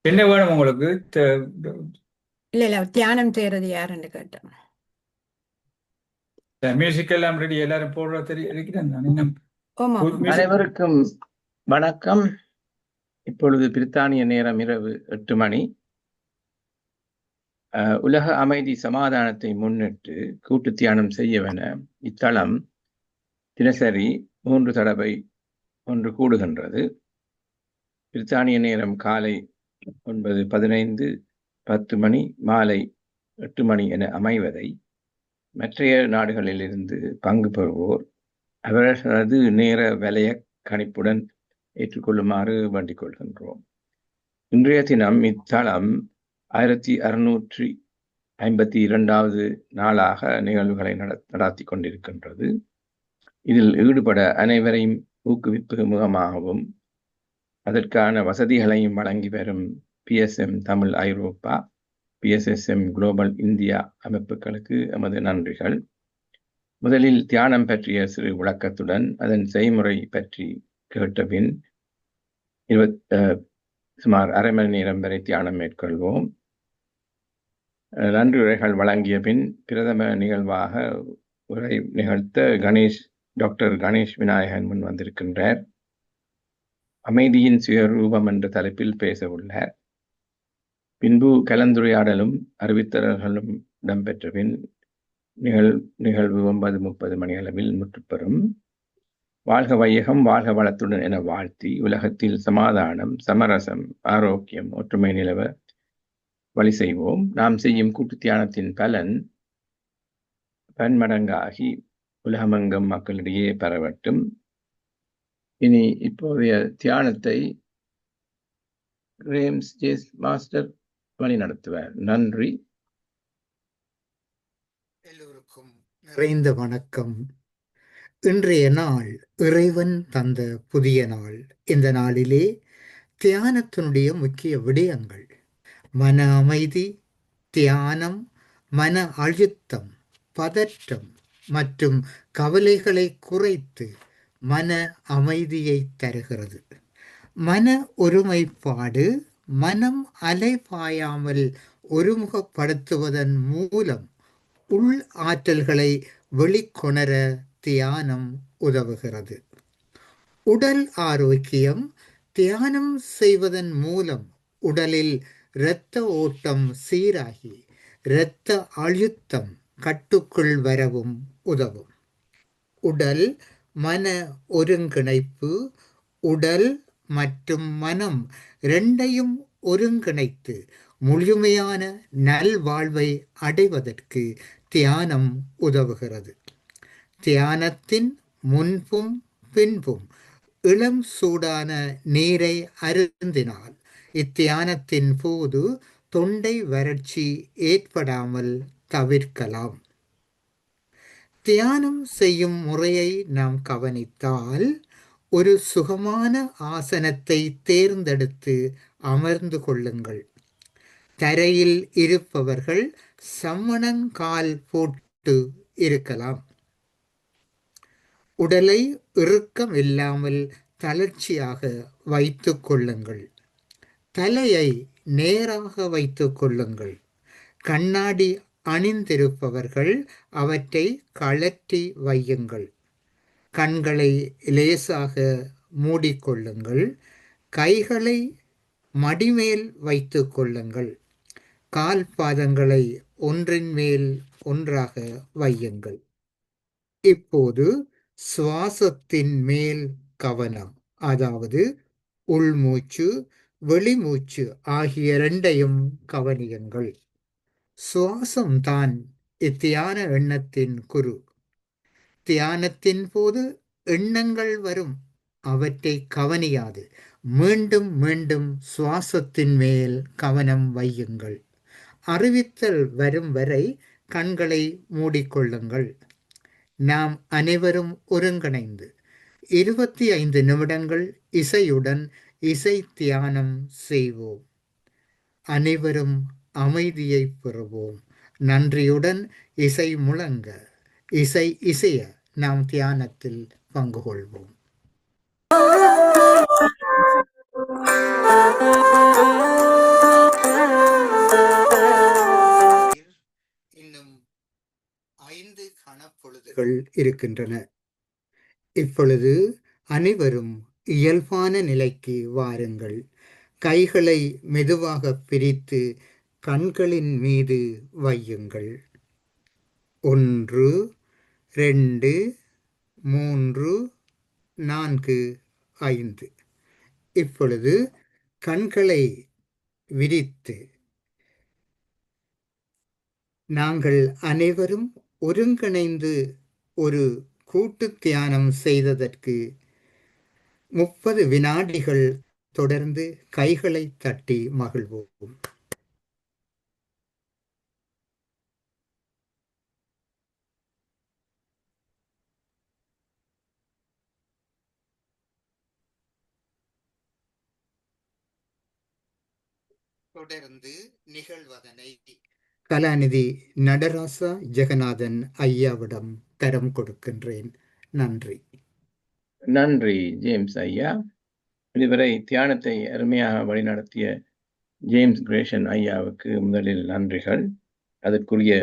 என்ன வேணும் உங்களுக்கு? இல்ல இல்ல தியானம் செய்யறது யாருன்னு கேட்டேன். மியூசிக் எல்லாம் ரெடி, எல்லாரும் போடுற இருக்கிறேன் நான். இன்னும் ஓமா மியூசிக். அனைவருக்கும் வணக்கம். இப்பொழுது பிரித்தானிய நேரம் இரவு 8 மணி. உலக அமைதி சமாதானத்தை முன்னிட்டு கூட்டு தியானம் செய்யவென இத்தளம் தினசரி 3 தடவை ஒன்று கூடுகின்றது. பிரித்தானிய நேரம் காலை 9:15, 10 மணி, மாலை 8 மணி என அமைவதை மற்றைய நாடுகளிலிருந்து பங்கு பெறுவோர் அவர்களது நேர வலய கணிப்புடன் ஏற்றுக்கொள்ளுமாறு வேண்டிக் கொள்கின்றோம். இன்றைய தினம் இத்தளம் 1652வது நாளாக நிகழ்வுகளை நடாத்தி கொண்டிருக்கின்றது. இதில் ஈடுபட அனைவரையும் ஊக்குவிப்பு முகமாகவும் அதற்கான வசதிகளையும் வழங்கி வரும் PSM தமிழ் ஐரோப்பா, PSSM குளோபல் இந்தியா அமைப்புகளுக்கு எமது நன்றிகள். முதலில் தியானம் பற்றிய சிறு விளக்கத்துடன் அதன் செய்முறை பற்றி கேட்டபின் சுமார் அரை மணி நேரம் வரை தியானம் மேற்கொள்வோம். நன்றி உரைகள் வழங்கிய பின் பிரதம நிகழ்வாக உரை நிகழ்த்த டாக்டர் கணேஷ் விநாயகன் முன் வந்திருக்கின்றார். அமைதியின் சுயரூபம் என்ற தலைப்பில் பேச உள்ளார். பின்பு கலந்துரையாடலும் அறிவித்தல்களும் இடம்பெற்ற பின் நிகழ்வு 9:30 மணி அளவில் முற்றுப்பெறும். வாழ்க வையகம், வாழ்க வளத்துடன் என வாழ்த்தி உலகத்தில் சமாதானம், சமரசம், ஆரோக்கியம், ஒற்றுமை நிலவ வழி செய்வோம். நாம் செய்யும் கூட்டு தியானத்தின் பலன் பன்மடங்காகி உலகமெங்கும் மக்களிடையே பரவட்டும். இனி இப்போதைய தியானத்தை கிரேம்ஸ் ஜேஸ் மாஸ்டர் வழி நடத்துவார். நன்றி. எல்லோருக்கும் நிறைந்த வணக்கம். இன்றைய நாள் இறைவன் தந்த புதிய நாள். இந்த நாளிலே தியானத்தினுடைய முக்கிய விடயங்கள்: மன அமைதி, தியானம், மன அழுத்தம், பதற்றம் மற்றும் கவலைகளை குறைத்து மன அமைதியை தருகிறது. மன ஒருமைப்பாடு மனம் அலைபாயாமல் ஒருமுகப்படுத்துவதன் மூலம் உள் ஆற்றல்களை வெளிக்கொணர தியானம் உதவுகிறது. உடல் ஆரோக்கியம்: தியானம் செய்வதன் மூலம் உடலில் இரத்த ஓட்டம் சீராகி இரத்த அழுத்தம் கட்டுக்குள் வரவும் உதவும். உடல் மன ஒருங்கிணைப்பு: உடல் மற்றும் மனம் இரண்டையும் ஒருங்கிணைத்து முழுமையான நல்வாழ்வை அடைவதற்கு தியானம் உதவுகிறது. தியானத்தின் முன்பும் பின்பும் இளம் சூடான நீரை அருந்தினால் இத்தியானத்தின் போது தொண்டை வறட்சி ஏற்படாமல் தவிர்க்கலாம். தியானம் செய்யும் முறையை நாம் கவனித்தால், ஒரு சுகமான ஆசனத்தை தேர்ந்தெடுத்து அமர்ந்து கொள்ளுங்கள். தரையில் இருப்பவர்கள் சம்மணங்கால் போட்டு இருக்கலாம். உடலை இறுக்கம் இல்லாமல் தளர்ச்சியாக வைத்துக் கொள்ளுங்கள். தலையை நேராக வைத்துக் கொள்ளுங்கள். கண்ணாடி அணிந்திருப்பவர்கள் அவற்றை கழற்றி வையுங்கள். கண்களை லேசாக மூடிக்கொள்ளுங்கள். கைகளை மடிமேல் வைத்துக் கொள்ளுங்கள். கால் பாதங்களை ஒன்றின் மேல் ஒன்றாக வையுங்கள். இப்போது சுவாசத்தின் மேல் கவனம், அதாவது உள்மூச்சு வெளிமூச்சு ஆகிய இரண்டையும் கவனியுங்கள். சுவாசம்தான் இத்தியான எண்ணத்தின் குரு. தியானத்தின் போது எண்ணங்கள் வரும், அவற்றை கவனியாது மீண்டும் மீண்டும் சுவாசத்தின் மேல் கவனம் வையுங்கள். அறிவித்தல் வரும் வரை கண்களை மூடிக்கொள்ளுங்கள். நாம் அனைவரும் ஒருங்கிணைந்து 25 நிமிடங்கள் இசையுடன் இசை தியானம் செய்வோம். அனைவரும் அமைதியை பெறுவோம். நன்றியுடன் இசை முழங்க, இசை இசைய நாம் தியானத்தில் பங்கு கொள்வோம். இன்னும் 5 கணப்பொழுதுகள் இருக்கின்றன. இப்பொழுது அனைவரும் இயல்பான நிலைக்கு வாருங்கள். கைகளை மெதுவாக பிரித்து கண்களின் மீது வையுங்கள். 1, 2, 3, 4, 5. இப்பொழுது கண்களை விரித்து நாங்கள் அனைவரும் ஒருங்கிணைந்து ஒரு கூட்டு தியானம் செய்ததற்கு 30 வினாடிகள் தொடர்ந்து கைகளை தட்டி மகிழ்வோம். தொடர்ந்து நிகழ்வதனை கலாநிதி நடராசா ஜெகநாதன் ஐயாவிடம் கரம் கொடுக்கின்றேன். நன்றி. நன்றி ஜேம்ஸ் ஐயா. இதுவரை தியானத்தை அருமையாக வழிநடத்திய ஜேம்ஸ் கிரேஷன் ஐயாவுக்கு முதலில் நன்றிகள். அதற்குரிய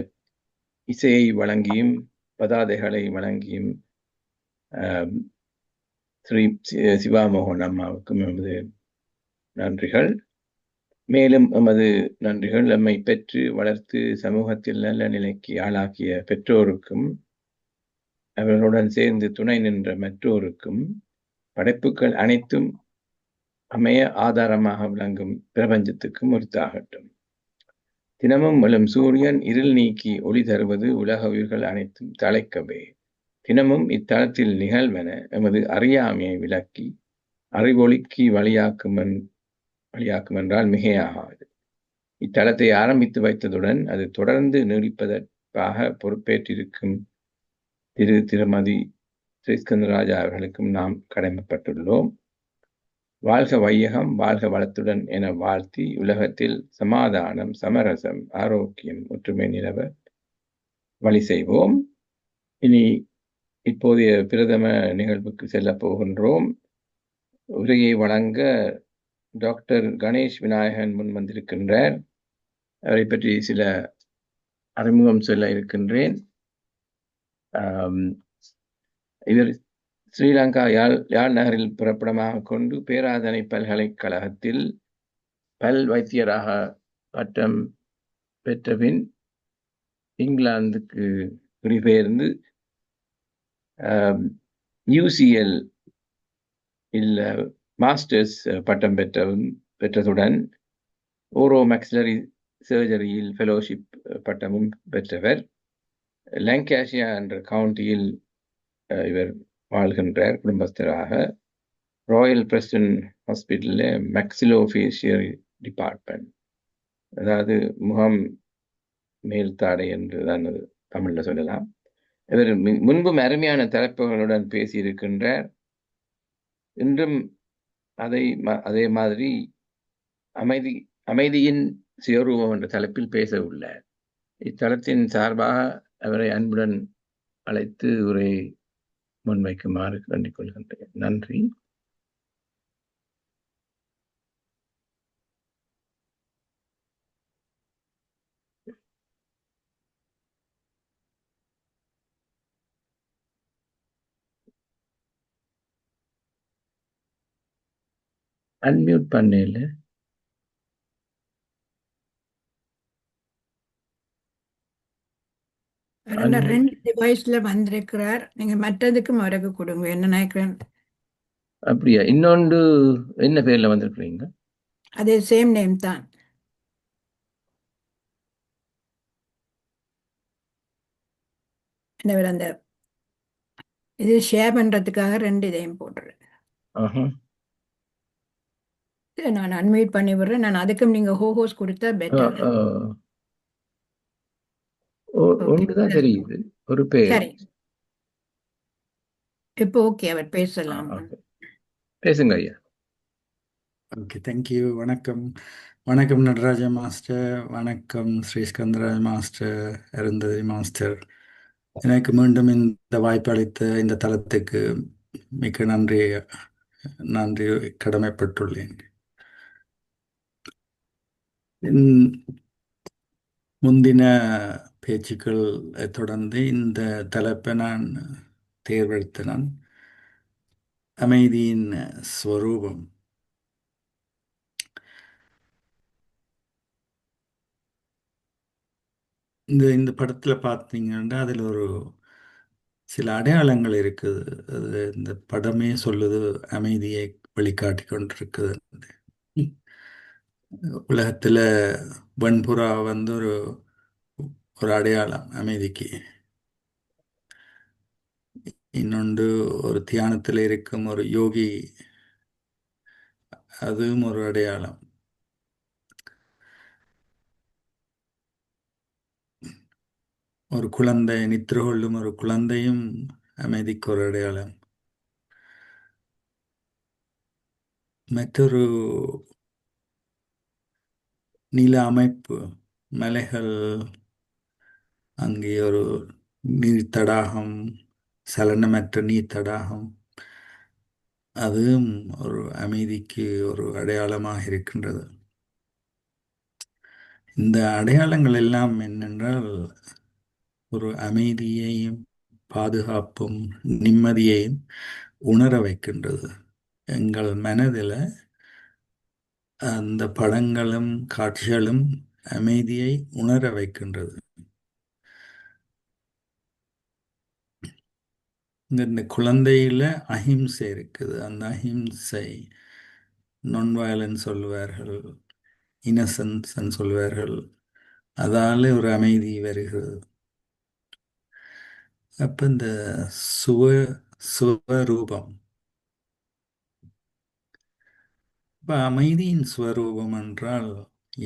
இசையை வழங்கியும் பதாதைகளை வழங்கியும் ஸ்ரீ சிவாமோகன் அம்மாவுக்கும் எமது நன்றிகள். மேலும் எமது நன்றிகள் எம்மை பெற்று வளர்த்து சமூகத்தில் நல்ல நிலைக்கு ஆளாக்கிய பெற்றோருக்கும் அவர்களுடன் சேர்ந்து துணை நின்ற மற்றோருக்கும் படைப்புகள் அனைத்தும் அமைய ஆதாரமாக விளங்கும் பிரபஞ்சத்துக்கும் உரித்தாகட்டும். தினமும் எழும் சூரியன் இருள் நீக்கி ஒளி தருவது உலக உயிர்கள் அனைத்தும் தழைக்கவே. தினமும் இத்தலத்தில் நிகழ்வென எமது அறியாமையை விளக்கி அறிவொளிக்கு வழியாக்கும் என்றால் மிகையாகாது. இத்தலத்தை ஆரம்பித்து வைத்ததுடன் அது தொடர்ந்து நீடிப்பதற்காக பொறுப்பேற்றிருக்கும் திருமதி ஸ்ரீஸ்கந்தராஜா அவர்களுக்கும் நாம் கடமைப்பட்டுள்ளோம். வாழ்க வையகம், வாழ்க வளத்துடன் என வாழ்த்தி உலகத்தில் சமாதானம், சமரசம், ஆரோக்கியம், ஒற்றுமை நிலவ வழி செய்வோம். இனி இப்போதைய பிரதம நிகழ்வுக்கு செல்ல போகின்றோம். உரையை வழங்க டாக்டர் கணேஷ் விநாயகன் முன் வந்திருக்கின்றார். அவரை பற்றி சில அறிமுகம் சொல்ல இருக்கின்றேன். இவர் ஸ்ரீலங்கா யாழ் நகரில் புறப்படமாக கொண்டு பேராதனை பல்கலைக்கழகத்தில் பல் வைத்தியராக பட்டம் பெற்ற பின் இங்கிலாந்துக்கு குடிபெயர்ந்து UCL மாஸ்டர்ஸ் பட்டம் பெற்றதுடன் ஓரோ மேக்ஸிலரி சர்ஜரியில் ஃபெலோஷிப் பட்டமும் பெற்றவர். லாங்காஷியா என்ற கவுண்டியில் இவர் வாழ்கின்றார் குடும்பஸ்தராக. ராயல் பிரஸ்டன் ஹாஸ்பிட்டலில் மேக்ஸிலோஃபேஷியல் டிபார்ட்மெண்ட், அதாவது முகம் மேல்தாடை என்று தான் தமிழில் சொல்லலாம். இவர் முன்பும் அருமையான தலைப்புகளுடன் பேசியிருக்கின்றார். இன்றும் அதே மாதிரி அமைதியின் சுயரூபம் என்ற தலைப்பில் பேச உள்ளார். இத்தலத்தின் சார்பாக அவரை அன்புடன் அழைத்து உரை முன்வைக்குமாறு வேண்டிக் கொள்கின்றேன். நன்றி. அன்மியூட் பண்ணல. ரெண்டு டிவைஸ்ல வந்திருக்கிறார். நீங்க மற்றதுக்கும் அவருக்கு கொடுங்க. என்ன நினைக்கிறேன்? அப்படியா? இன்னொன்று என்ன பேர்ல வந்திருக்கிறீங்க? அதே சேம் நேம் தான். அந்த இது ஷேர் பண்றதுக்காக ரெண்டு இதையும் போட்டுறேன். நான் அன்மியூட் பண்ணி விடுறேன். நான் அதுக்கும் நீங்க ஹோஸ் கொடுத்தா பெட்டர். ஒன்றுதான் தெரியுது, ஒரு பேர். சரி, இப்போ ஓகே, அவர் பேசலாம். பேசுங்க ஐயா. Okay, thank you. வணக்கம். வணக்கம் நடராஜ மாஸ்டர், வணக்கம் ஸ்ரீஸ்கந்தராஜ் மாஸ்டர், அருந்ததி மாஸ்டர். எனக்கு மீண்டும் இந்த வாய்ப்பு அளித்த இந்த தளத்துக்கு மிக்க நன்றி நன்றி கடமைப்பட்டுள்ளேன். முந்தின பேச்சுக்கள் தொடர்ந்து இந்த தலைப்பை நான் தேர்வெடுத்தேன். அமைதியின் ஸ்வரூபம். இந்த படத்தில் பார்த்தீங்கன்னா அதில் ஒரு சில அடையாளங்கள் இருக்குது. அது இந்த படமே சொல்லுது, அமைதியை வெளிக்காட்டி கொண்டிருக்குது. உலகத்தில் வன்புறா வந்து ஒரு ஒரு அடையாளம் அமைதிக்கு. இன்னொன்று ஒரு தியானத்தில் இருக்கும் ஒரு யோகி, அதுவும் ஒரு அடையாளம். ஒரு குழந்தை நித்திர கொள்ளும் ஒரு குழந்தையும் அமைதிக்கு ஒரு அடையாளம். மற்றொரு நில அமைப்பு, மலைகள், அங்கே ஒரு நீர் தடாகம், சலனமற்ற நீர் தடாகம், அதுவும் ஒரு அமைதிக்கு ஒரு அடையாளமாக இருக்கின்றது. இந்த அடையாளங்கள் எல்லாம் என்னென்றால் ஒரு அமைதியையும் பாதுகாப்பும் நிம்மதியையும் உணர வைக்கின்றது. எங்கள் மனதில் அந்த படங்களும் காட்சிகளும் அமைதியை உணர வைக்கின்றது. இந்த குழந்தையில அஹிம்சை இருக்குது. அந்த அஹிம்சை நான் வயலன்ஸ் சொல்லுவார்கள், இன்னசென்ஸ் சொல்லுவார்கள். அதால ஒரு அமைதி வருகிறது. அப்ப இந்த சுவ சுவரூபம், இப்ப அமைதியின் ஸ்வரூபம் என்றால்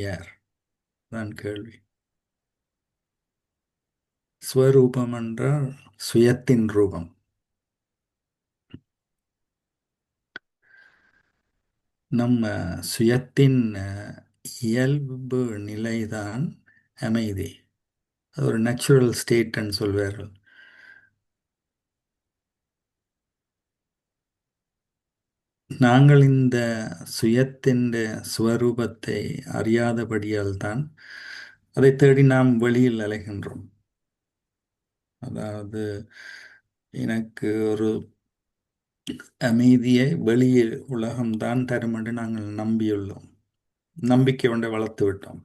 யார் தான் கேள்வி. ஸ்வரூபம் என்றால் சுயத்தின் ரூபம். நம்ம சுயத்தின் இயல்பு நிலைதான் அமைதி. அது ஒரு நேச்சுரல் ஸ்டேட்னு சொல்வார்கள். நாங்கள் இந்த சுயத்தின் ஸ்வரூபத்தை அறியாதபடியால் தான் அதை தேடி நாம் வெளியில் அலைகின்றோம். அதாவது எனக்கு ஒரு அமைதியை வெளியில் உலகம்தான் தரும் என்று நாங்கள் நம்பியுள்ளோம். நம்பிக்கை ஒன்றை வளர்த்து விட்டோம்.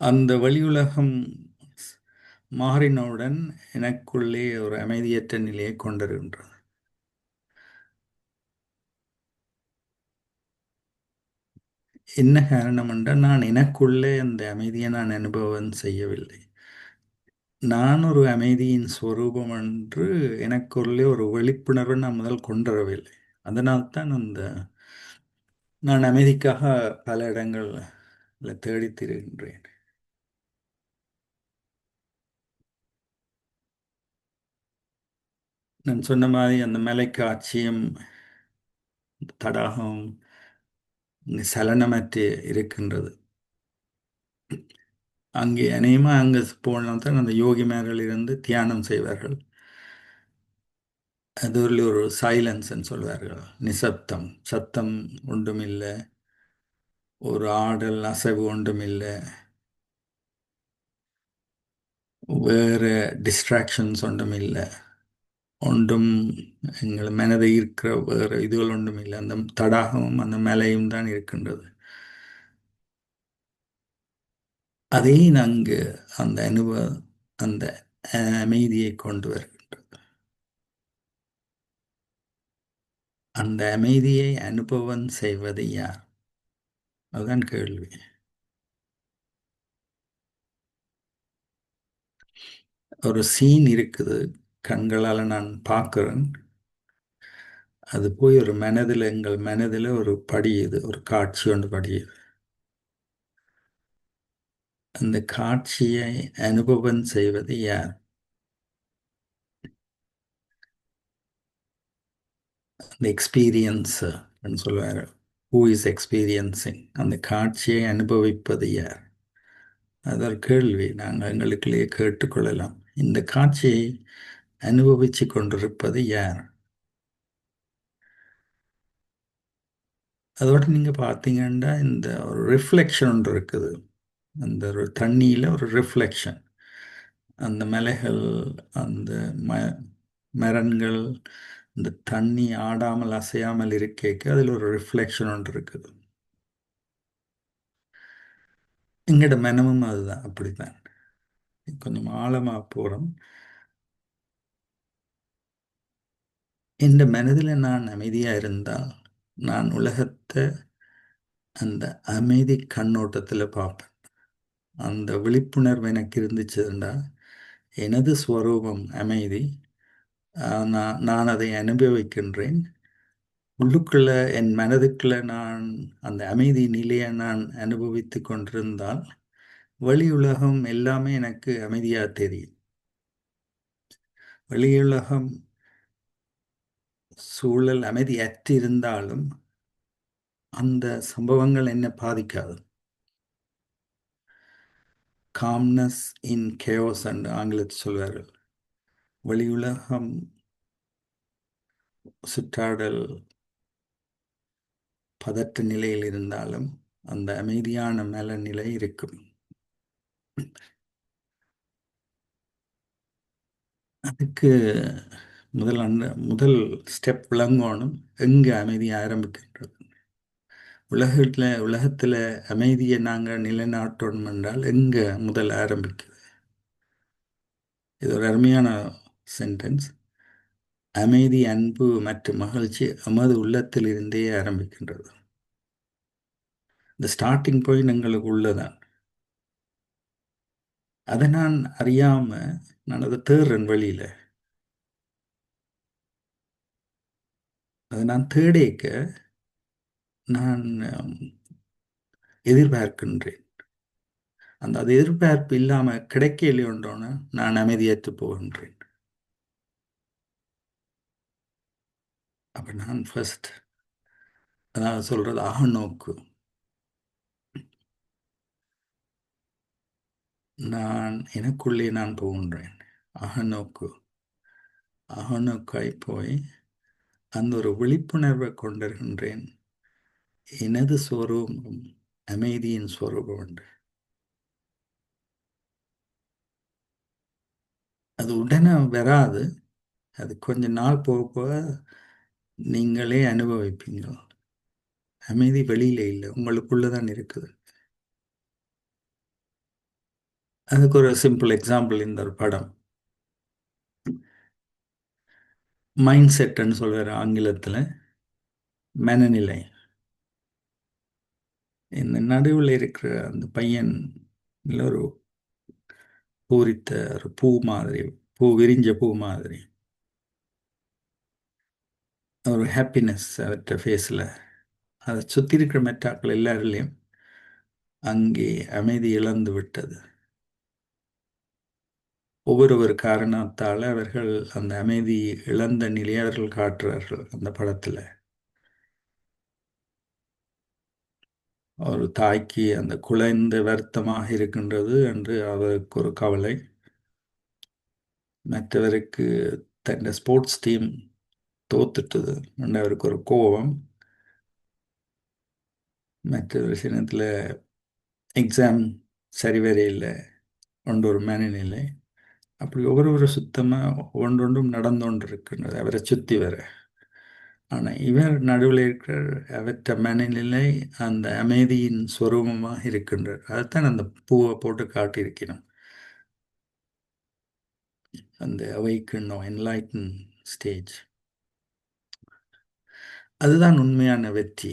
அந்த வெளி உலகம் மாறினவுடன் எனக்குள்ளே ஒரு அமைதியற்ற நிலையை கொண்டிருக்கின்றது. என்ன காரணம் என்றால் நான் எனக்குள்ளே அந்த அமைதியை நான் அனுபவம் செய்யவில்லை. நான் ஒரு அமைதியின் ஸ்வரூபம் என்று எனக்குள்ளே ஒரு விழிப்புணர்வு நான் முதல் கொண்டுவரவில்லை. அதனால்தான் நான் அமைதிக்காக பல இடங்களில் தேடித் திரிகின்றேன். நான் சொன்ன மாதிரி அந்த மலைக்காட்சியும் தடாகம் சலனமற்று இருக்கின்றது. அங்கே அநேகமாக அங்கே போனால் தான் அந்த யோகிமார்கள் இருந்து தியானம் செய்வார்கள். அது ஒரு சைலன்ஸ்ன்னு சொல்வார்கள், நிசப்தம், சத்தம் ஒன்றுமில்லை, ஒரு ஆடல் அசைவு ஒன்றுமில்லை, வேறு டிஸ்ட்ராக்ஷன்ஸ் ஒன்றுமில்லை, ஒன்றும் எங்கள் மனதை இருக்கிற வேறு இதுகள் ஒன்றுமில்லை. அந்த தடாகமும் அந்த மலையும் தான் இருக்கின்றது. அதே அங்கு அந்த அந்த அமைதியை கொண்டு வருகின்றது. அந்த அமைதியை அனுபவம் செய்வது யார்? அதுதான் கேள்வி. ஒரு சீன் இருக்குது, கண்களால் நான் பார்க்கிறேன். அது போய் ஒரு மனதில், எங்கள் மனதில் ஒரு படியுது, ஒரு காட்சி ஒன்று படியுது. அந்த காட்சியை அனுபவம் செய்வது யார்? அந்த எக்ஸ்பீரியன்ஸ் சொல்லுவார். Who is experiencing? அந்த காட்சியை அனுபவிப்பது யார்? அது ஒரு கேள்வி நாங்கள் எங்களுக்குள்ளேயே கேட்டுக்கொள்ளலாம். இந்த காட்சியை அனுபவிச்சு கொண்டிருப்பது யார்? அதோட நீங்கள் பார்த்தீங்கன்னா இந்த ஒரு ரிஃப்ளெக்ஷன் ஒன்று இருக்குது. அந்த ஒரு தண்ணியில் ஒரு ரிஃப்ளெக்ஷன், அந்த மலைகள், அந்த ம மரங்கள், இந்த தண்ணி ஆடாமல் அசையாமல் இருக்கேக்கு அதில் ஒரு ரிஃப்ளெக்ஷன் ஒன்று இருக்குது. எங்களோட மனமும் அதுதான், அப்படித்தான். கொஞ்சம் ஆழமாக போகிறோம். இந்த மனதில் நான் அமைதியாக இருந்தால் நான் உலகத்தை அந்த அமைதி கண்ணோட்டத்தில் பார்ப்பேன். அந்த விழிப்புணர்வு எனக்கு இருந்துச்சுன்னா எனது ஸ்வரூபம் அமைதி. நான் அதை அனுபவிக்கின்றேன். உள்ளுக்குள்ள என் மனதுக்குள்ள நான் அந்த அமைதி நிலையை நான் அனுபவித்து கொண்டிருந்தால் வெளி உலகம் எல்லாமே எனக்கு அமைதியாக தெரியும். வெளியுலகம் சூழல் அமைதியற்று இருந்தாலும் அந்த சம்பவங்கள் என்னை பாதிக்காது. காம்னஸ் இன் கேஓஸ் என்று ஆங்கிலத்தில் சொல்வார்கள். வெளியுலகம் சுற்றாடல் பதற்ற நிலையில் இருந்தாலும் அந்த அமைதியான மனநிலை இருக்கும். அதுக்கு முதல் ஸ்டெப் விளங்கணும், எங்கே அமைதி ஆரம்பிக்கின்றது. உலகத்தில் அமைதியை நாங்கள் நிலைநாட்டணும் என்றால் எங்கே முதல் ஆரம்பிக்குது? இது ஒரு அருமையான சென்டென்ஸ். அமைதி, அன்பு மற்றும் மகிழ்ச்சி எமது உள்ளத்தில் இருந்தே ஆரம்பிக்கின்றது. இந்த ஸ்டார்டிங் பாயிண்ட் எங்களுக்கு உள்ளதான். அதை நான் அறியாம நான் அதை தேடுறேன் வெளியில. அதை நான் தேடேக்க நான் எதிர்பார்க்கின்றேன். அது எதிர்பார்ப்பு இல்லாம கிடைக்கலையோன்றோன்னு நான் அமைதியற்று போகின்றேன். அப்ப நான் ஃபர்ஸ்ட் அதாவது சொல்றது அகநோக்கு. நான் எனக்குள்ளே நான் போகின்றேன். அகநோக்காய் போய் அந்த ஒரு விழிப்புணர்வை கொண்டிருக்கின்றேன். எனது ஸ்வரூபம் அமைதியின் ஸ்வரூபம் உண்டு. அது உடனே வராது. அது கொஞ்ச நாள் போக போக நீங்களே அனுபவிப்பீங்க. அமைதி வெளியில இல்லை, உங்களுக்குள்ளதான் இருக்குது. அதுக்கு ஒரு சிம்பிள் எக்ஸாம்பிள் இந்த ஒரு படம். மைண்ட் செட்ன்னு சொல்வார் ஆங்கிலத்தில், மனநிலை. இந்த நடுவில் இருக்கிற அந்த பையன் ஒரு பூரித்த ஒரு பூ மாதிரி, விரிஞ்ச பூ மாதிரி ஒரு ஹாப்பினஸ் அவற்ற ஃபேஸில். அதை சுற்றி இருக்கிற மெட்டாக்கள் எல்லாரிலையும் அங்கே அமைதி இழந்து விட்டது. ஒவ்வொரு காரணத்தால் அவர்கள் அந்த அமைதி இழந்த நிலையை அவர்கள் காட்டுறார்கள் அந்த படத்தில். ஒரு தாய்க்கு அந்த குழந்தை வருத்தமாக இருக்கின்றது என்று அவருக்கு ஒரு கவலை. மற்றவருக்கு தன் ஸ்போர்ட்ஸ் டீம் தோத்துட்டது என்று அவருக்கு ஒரு கோபம். மற்ற விஷயத்தில் எக்ஸாம் சரிவரையில் ஒன்று ஒரு மனநிலை. அப்படி ஒவ்வொரு சுத்தமாக ஒன்றொன்றும் நடந்து கொண்டு இருக்கின்றது அவரை சுற்றி வர. ஆனால் இவர் நடுவில் இருக்கிற அவற்ற மனநிலை அந்த அமைதியின் ஸ்வரூபமாக இருக்கின்றது. அதைத்தான் அந்த பூவை போட்டு காட்டியிருக்கணும். அந்த அவைக்கன் என்லைட்டன் ஸ்டேஜ். அதுதான் உண்மையான வெற்றி.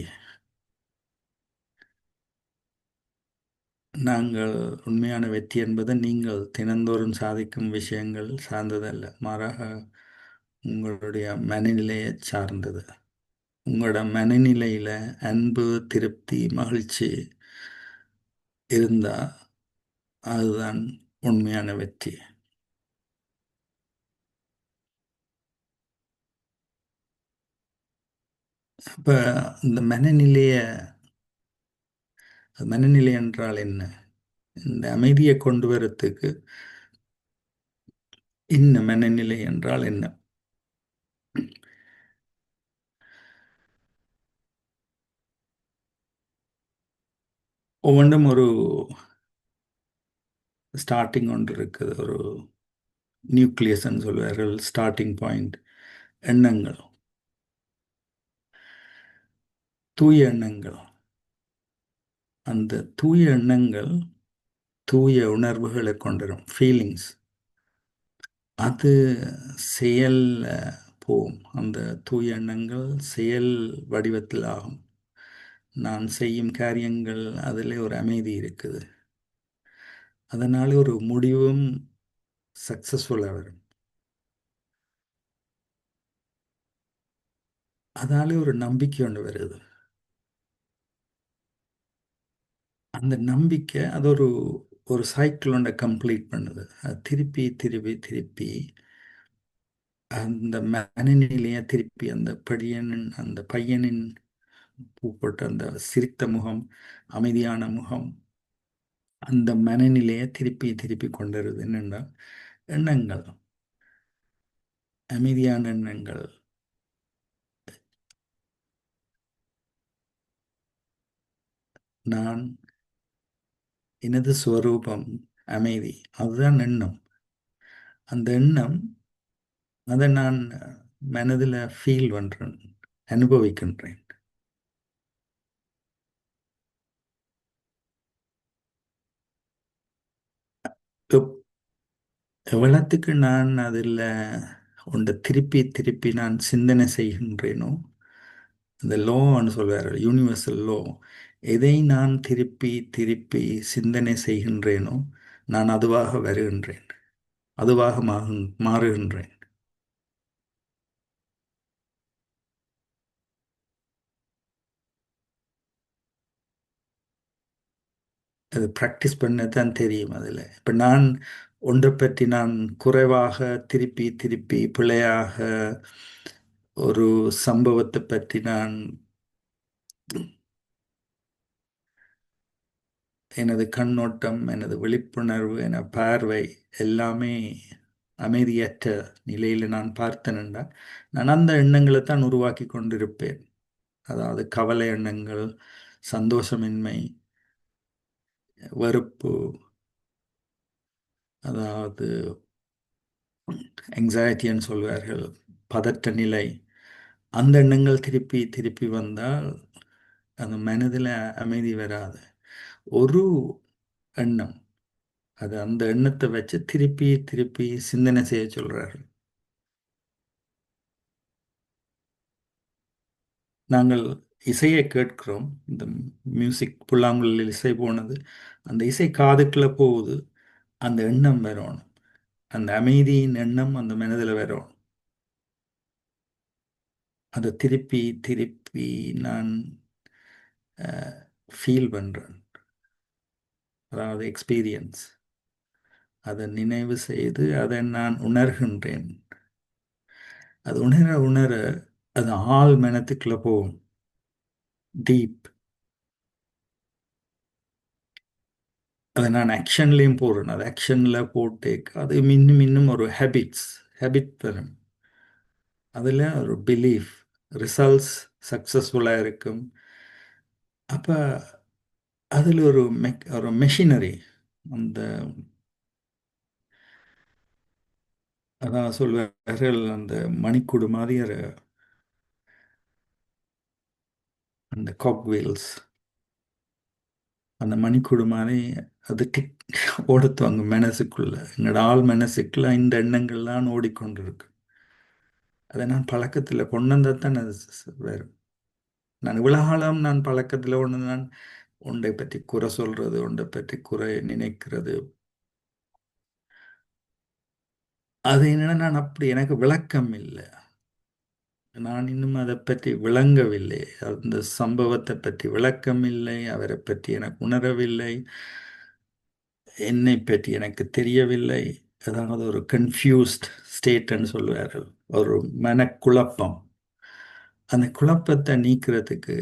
நாங்கள் உண்மையான வெற்றி என்பது நீங்கள் தினந்தோறும் சாதிக்கும் விஷயங்கள் சார்ந்ததல்ல, மாறாக உங்களுடைய மனநிலையை சார்ந்தது. உங்களோட மனநிலையில் அன்பு, திருப்தி, மகிழ்ச்சி இருந்தால் அதுதான் உண்மையான வெற்றி. அப்போ இந்த மனநிலை என்றால் என்ன? இந்த அமைதியை கொண்டு வரத்துக்கு இந்த மனநிலை என்றால் என்ன? ஒவ்வொன்றும் ஒரு ஸ்டார்டிங் ஒன்று இருக்குது. ஒரு நியூக்ளியஸ்ன்னு சொல்வார்கள், ஸ்டார்டிங் பாயிண்ட். எண்ணங்கள், தூய எண்ணங்கள். அந்த தூய எண்ணங்கள் தூய உணர்வுகளை கொண்டிரும், ஃபீலிங்ஸ். அது செயல் போகும். அந்த தூய எண்ணங்கள் செயல் வடிவத்தில் ஆகும். நான் செய்யும் காரியங்கள் அதில் ஒரு அமைதி இருக்குது. அதனால ஒரு முடிவும் சக்சஸ்ஃபுல்லாக வரும். அதால ஒரு நம்பிக்கை ஒன்று வருது. அந்த நம்பிக்கை அது ஒரு சைக்கிள் ஒன்றை கம்ப்ளீட் பண்ணுது. அது திருப்பி திருப்பி திருப்பி அந்த மனநிலையை திருப்பி அந்த பையனின் பூப்பட்ட அந்த சிரித்த முகம், அமைதியான முகம், அந்த மனநிலையை திருப்பி திருப்பி கொண்டுருது. என்னென்னா எண்ணங்கள், அமைதியான எண்ணங்கள். நான், எனது ஸ்வரூபம் அமைதி, அதுதான் எண்ணம். அந்த எண்ணம் அதை நான் மனதில் ஃபீல் பண்ணுறேன், அனுபவிக்கின்றேன். எவ்வளத்துக்கு நான் அதில் ஒன்றை திருப்பி திருப்பி நான் சிந்தனை செய்கின்றேனோ, இந்த லோன்னு சொல்வார், யூனிவர்சல் லோ. எதை நான் திருப்பி திருப்பி சிந்தனை செய்கின்றேனோ நான் அதுவாக வருகின்றேன், அதுவாக மாறுகின்றேன். அது ப்ராக்டிஸ் பண்ண தான் தெரியும். அதில் இப்போ நான் ஒன்றை பற்றி நான் குறைவாக திருப்பி திருப்பி பிழையாக ஒரு சம்பவத்தை பற்றி நான் எனது கண்ணோட்டம், எனது விழிப்புணர்வு, எனது பார்வை எல்லாமே அமைதியற்ற நிலையில் நான் பார்த்தேன்டா, நான் அந்த எண்ணங்களை தான் உருவாக்கி கொண்டிருப்பேன். அதாவது கவலை எண்ணங்கள், சந்தோஷமின்மை, வெறுப்பு, அதாவது anxietyன்னு சொல்வார்கள், பதட்ட நிலை. அந்த எண்ணங்கள் திருப்பி திருப்பி வந்தால் அந்த மனதில் அமைதி வராது. ஒரு எண்ணம், அது அந்த எண்ணத்தை வச்சு திருப்பி திருப்பி சிந்தனை செய்ய சொல்றார்கள். நாங்கள் இசையை கேட்கிறோம், இந்த மியூசிக் புல்லாங்குழலில் இசை போனது, அந்த இசை காதுக்குள்ள போகுது, அந்த எண்ணம் வரணும், அந்த அமைதியின் எண்ணம் அந்த மனதில் வரணும். அதை திருப்பி திருப்பி நான் ஃபீல் பண்ணுறேன், அதாவது எக்ஸ்பீரியன்ஸ். அதை நினைவு செய்து அதை நான் உணர்கின்றேன். அது உணர உணர அது ஆள் மனத்துக்குள்ள போகும், டீப். அதை நான் ஆக்ஷன்லேயும் போடுறேன். அது ஆக்ஷனில் போட்டு அது இன்னும் இன்னும் ஒரு ஹேபிட் வரும். அதில் ஒரு பிலீஃப், ரிசல்ட்ஸ் சக்ஸஸ்ஃபுல்லாக இருக்கும். அப்போ அதில் ஒரு மெஷினரி, அந்த அதான் சொல்வார்கள், அந்த மணிக்கூடு மாதிரி அந்த காக் வீல்ஸ், அந்த மணிக்கூடு மாதிரி அது ஓடுத்துவாங்க மனசுக்குள்ள. என்னோட ஆள் மனசுக்குள்ள இந்த எண்ணங்கள்லாம் ஓடிக்கொண்டிருக்கு. அதை நான் பழக்கத்தில் கொண்டு வந்தால் தான் அது வரும். நான் இவ்வளோ காலம் நான் பழக்கத்தில் ஒன்று நான் ஒன்றை பற்றி குறை சொல்றது, ஒன்றை பற்றி குறை நினைக்கிறது, அது என்னன்னா நான் அப்படி எனக்கு விளக்கம் இல்லை. நான் இன்னும் அதை பற்றி விளங்கவில்லை. அந்த சம்பவத்தை பற்றி விளக்கம் இல்லை, அவரை பற்றி எனக்கு உணரவில்லை, என்னை பற்றி எனக்கு தெரியவில்லை. அதாவது ஒரு கன்ஃபியூஸ்ட் ஸ்டேட்னு சொல்வார்கள், ஒரு மனக்குழப்பம். அந்த குழப்பத்தை நீக்கிறதுக்கு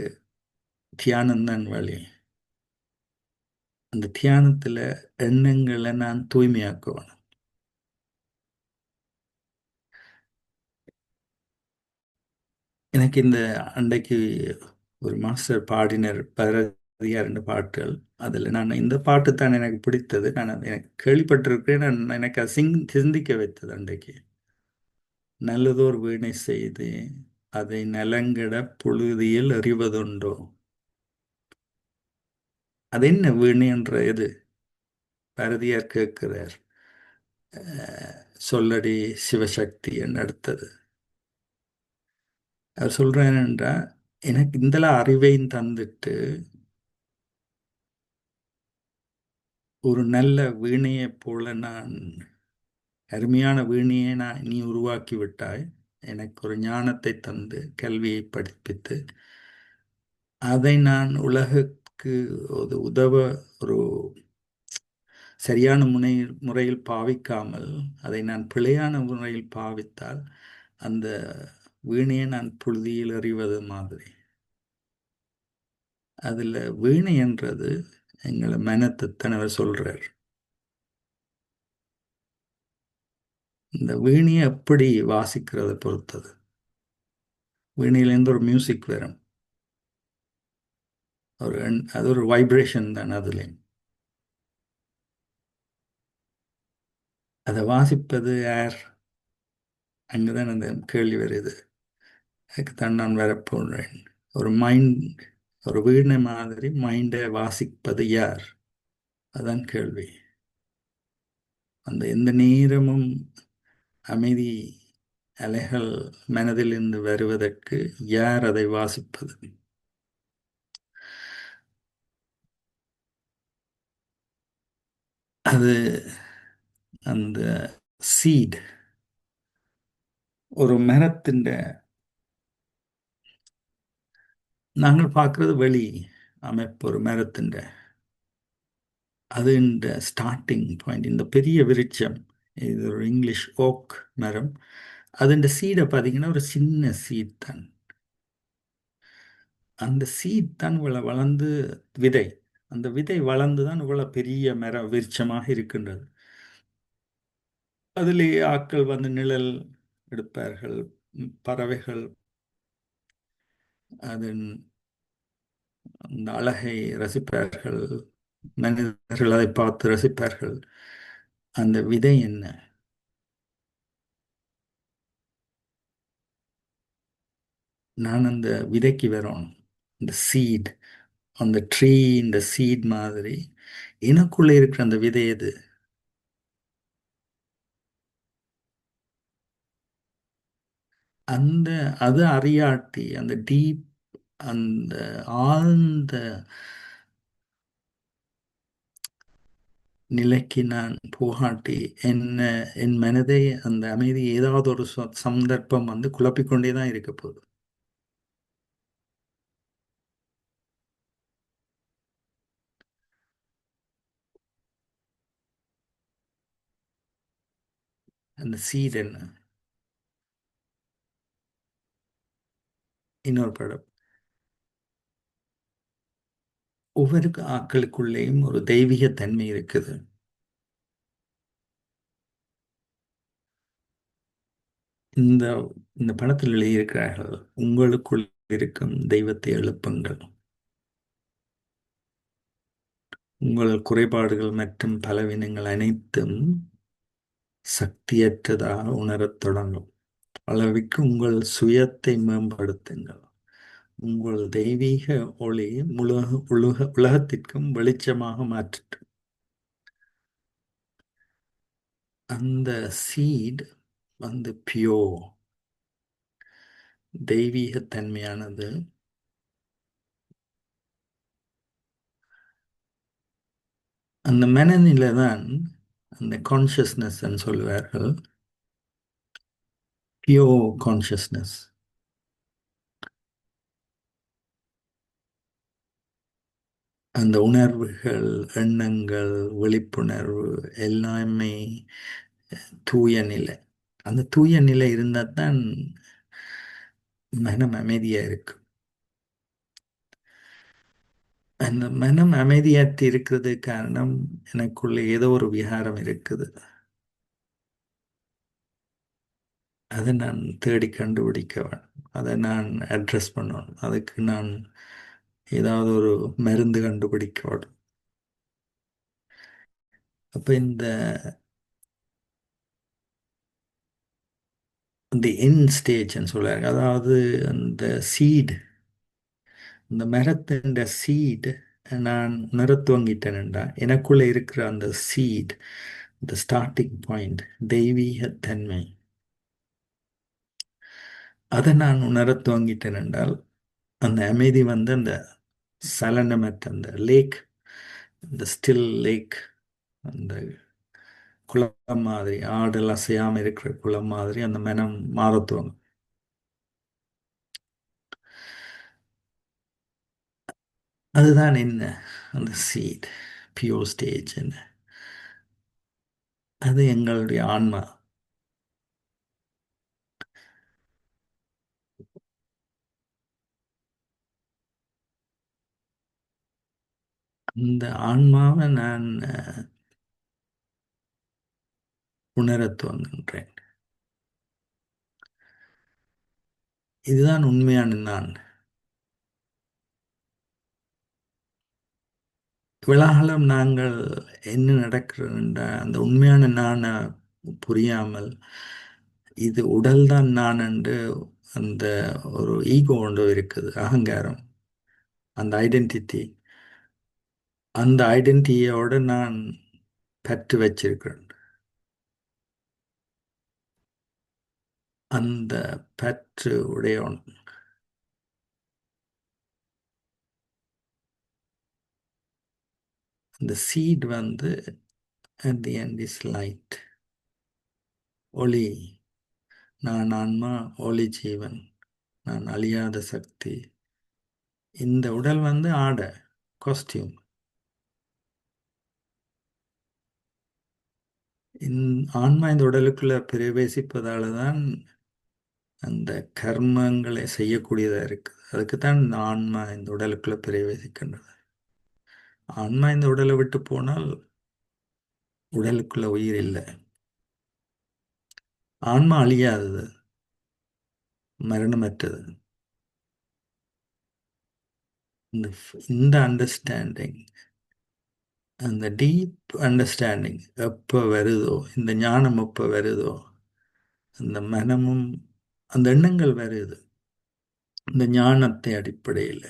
தியானம்தான் வழி. அந்த தியானத்தில் எண்ணங்களை நான் தூய்மையாக்குவேன். எனக்கு இந்த அன்றைக்கு ஒரு மாஸ்டர் பாடினர் பாரதியார் 2 பாட்டுகள். அதில் நான் இந்த பாட்டு தான் எனக்கு பிடித்தது. நான் எனக்கு கேள்விப்பட்டிருக்கிறேன். எனக்கு அது சிந்திக்க வைத்தது அன்றைக்கு. நல்லதோர் வீணை செய்து அதை நலங்கிட புழுதியில் எறிவதுண்டோ. அது என்ன வீணை என்ற இது பாரதியார் கேட்கிறார். சொல்லடி சிவசக்தி என்று அடுத்தது அவர் சொல்றேன் என்றா, எனக்கு இந்தல அறிவையும் தந்துட்டு ஒரு நல்ல வீணையைப் போல நான் அருமையான வீணையை நீ உருவாக்கி விட்டாய். எனக்கு ஒரு ஞானத்தை தந்து கல்வியை படிப்பித்து அதை நான் உலகுக்கு உதவ ஒரு சரியான முறையில் பாவிக்காமல் அதை நான் பிழையான முறையில் பாவித்தால் அந்த வீணையை நான் புழுதியில் எறிவது மாதிரி. அதில் வீணை என்றது எங்களை மனத்தைத்தான் அவர் சொல்றார். இந்த வீணையை எப்படி வாசிக்கிறத பொறுத்தது. வீணையிலேருந்து ஒரு மியூசிக் வரும், அது ஒரு வைப்ரேஷன் தான். அதுலேயும் அதை வாசிப்பது யார்? அங்கதான் அந்த கேள்வி வருது. அதுக்குத்தான் நான் வரப்போன்றேன். ஒரு வீணை மாதிரி மைண்டை வாசிப்பது யார்? அதான் கேள்வி. அந்த எந்த நேரமும் அமைதி அலைகள் மனதிலிருந்து வருவதற்கு யார் அதை வாசிப்பது? அது அந்த சீட், ஒரு மரத்தின் நாங்கள் பார்க்கறது வெளி அமைப்பு. ஒரு மரத்தின் அது இந்த ஸ்டார்டிங் பாயிண்ட், இந்த பெரிய விருட்சம், இது ஒரு இங்கிலீஷ் ஓக் மரம். அது இந்த சீடை பார்த்தீங்கன்னா ஒரு சின்ன சீட் தான். அந்த சீட் தான் இவ்வளோ வளர்ந்து விதை, அந்த விதை வளர்ந்து தான் இவ்வளோ பெரிய விருட்சமாக இருக்கின்றது. அதிலேயே ஆட்கள் வந்து நிழல் எடுப்பார்கள், பறவைகள் அதன் அந்த அழகை ரசிப்பார்கள், மனிதர்கள் அதை பார்த்து ரசிப்பார்கள். அந்த விதை என்ன? நான் அந்த விதைக்கு வரணும். இந்த சீட், அந்த ட்ரீ, இந்த சீட் மாதிரி எனக்குள்ளே இருக்கிற அந்த விதை எது? அது அறியாட்டி அந்த டீப், அந்த ஆழ்ந்த நிலைக்கு நான் போகாட்டி என் மனதை, அந்த அமைதி ஏதாவது ஒரு சந்தர்ப்பம் வந்து குழப்பிக்கொண்டே தான் இருக்க போகுது. அந்த சீட் என்ன? இன்னொரு படம். ஒவ்வொரு ஆக்களுக்குள்ளேயும் ஒரு தெய்வீக தன்மை இருக்குது. இந்த இந்த படத்தில் எழுதியிருக்கிறார்கள், உங்களுக்குள் இருக்கும் தெய்வத்தை எழுப்புங்கள். உங்கள் குறைபாடுகள் மற்றும் பலவீனங்கள் அனைத்தும் சக்தியற்றதாக உணரத் தொடங்கும் அளவுக்கு உங்கள் சுயத்தை மேம்படுத்துங்கள். உங்கள் தெய்வீக ஒளி உலகத்திற்கும் வெளிச்சமாக மாற்றட்டும். அந்த சீட் வந்து பியோ, தெய்வீகத்தன்மையானது. அந்த மனநிலை தான் அந்த கான்சியஸ்னஸ் சொல்வார்கள், பியோ கான்சியஸ்னஸ். அந்த உணர்வுகள், எண்ணங்கள், விழிப்புணர்வு எல்லாமே தூய நிலை. அந்த தூய நிலை இருந்தால் தான் மனம் அமைதியா இருக்கு. அந்த மனம் அமைதியாற்றி இருக்கிறது காரணம், எனக்குள்ள ஏதோ ஒரு விகாரம் இருக்குது. அதை நான் தேடி கண்டுபிடிக்க வேண்டும், அதை நான் அட்ரஸ் பண்ணணும். அதுக்கு நான் ஏதாவது ஒரு மருந்து கண்டுபிடிக்க வேண்டும். அப்போ இந்த எண்ட் ஸ்டேஜ்னு சொல்லுவாங்க, அதாவது அந்த சீடு, இந்த மரத்தின் சீடு நான் உணரத் துவங்கிட்டேன்டா, எனக்குள்ள இருக்கிற அந்த சீட், இந்த ஸ்டார்டிங் பாயிண்ட், தெய்வீக தன்மை, அதை நான் உணரத் துவங்கிட்டேன் என்றால் அந்த அமைதி வந்து அந்த சலனமற்ற அந்த லேக், இந்த ஸ்டில் லேக், அந்த குளம் மாதிரி, ஆடல் அசையாம இருக்கிற குளம் மாதிரி அந்த மனம் மாறத் துவங்கும். அதுதான் என்ன அந்த சீட், பியூர் ஸ்டேஜ் என்ன, அது எங்களுடைய ஆன்மா. அந்த ஆன்மாவை நான் உணரத் துவங்குகின்றேன். இதுதான் உண்மையான நான். இவ்வளவு நாங்கள் என்ன நடக்கிறதுன்ற அந்த உண்மையான நானை புரியாமல், இது உடல்தான் நான் என்று அந்த ஒரு ஈகோ ஒன்று இருக்குது, அகங்காரம், அந்த ஐடென்டிட்டி, அந்த ஐடென்டிட்டியோட நான் பற்று வச்சிருக்கிறேன். அந்த பற்று உடையவன் அந்த சீட் வந்து at the end is light, ஒளி. நான் ஆன்மா, ஒளி ஜீவன், நான் அழியாத சக்தி. இந்த உடல் வந்து ஆடை, காஸ்டியூம். ஆன்மா இந்த உடலுக்குள்ள பிரவேசிப்பதால தான் அந்த கர்மங்களை செய்யக்கூடியதா இருக்கு. அதுக்குத்தான் இந்த ஆன்மா இந்த உடலுக்குள்ள பிரவேசிக்கின்றது. ஆன்மா இந்த உடலை விட்டு போனால் உடலுக்குள்ள உயிர் இல்லை. ஆன்மா அழியாதது, மரணமற்றது. இந்த அண்டர்ஸ்டாண்டிங், அந்த டீப் அண்டர்ஸ்டாண்டிங் எப்போ வருதோ, இந்த ஞானம் எப்போ வருதோ, அந்த மனமும் அந்த எண்ணங்கள் வருது. இந்த ஞானத்தை அடிப்படையில்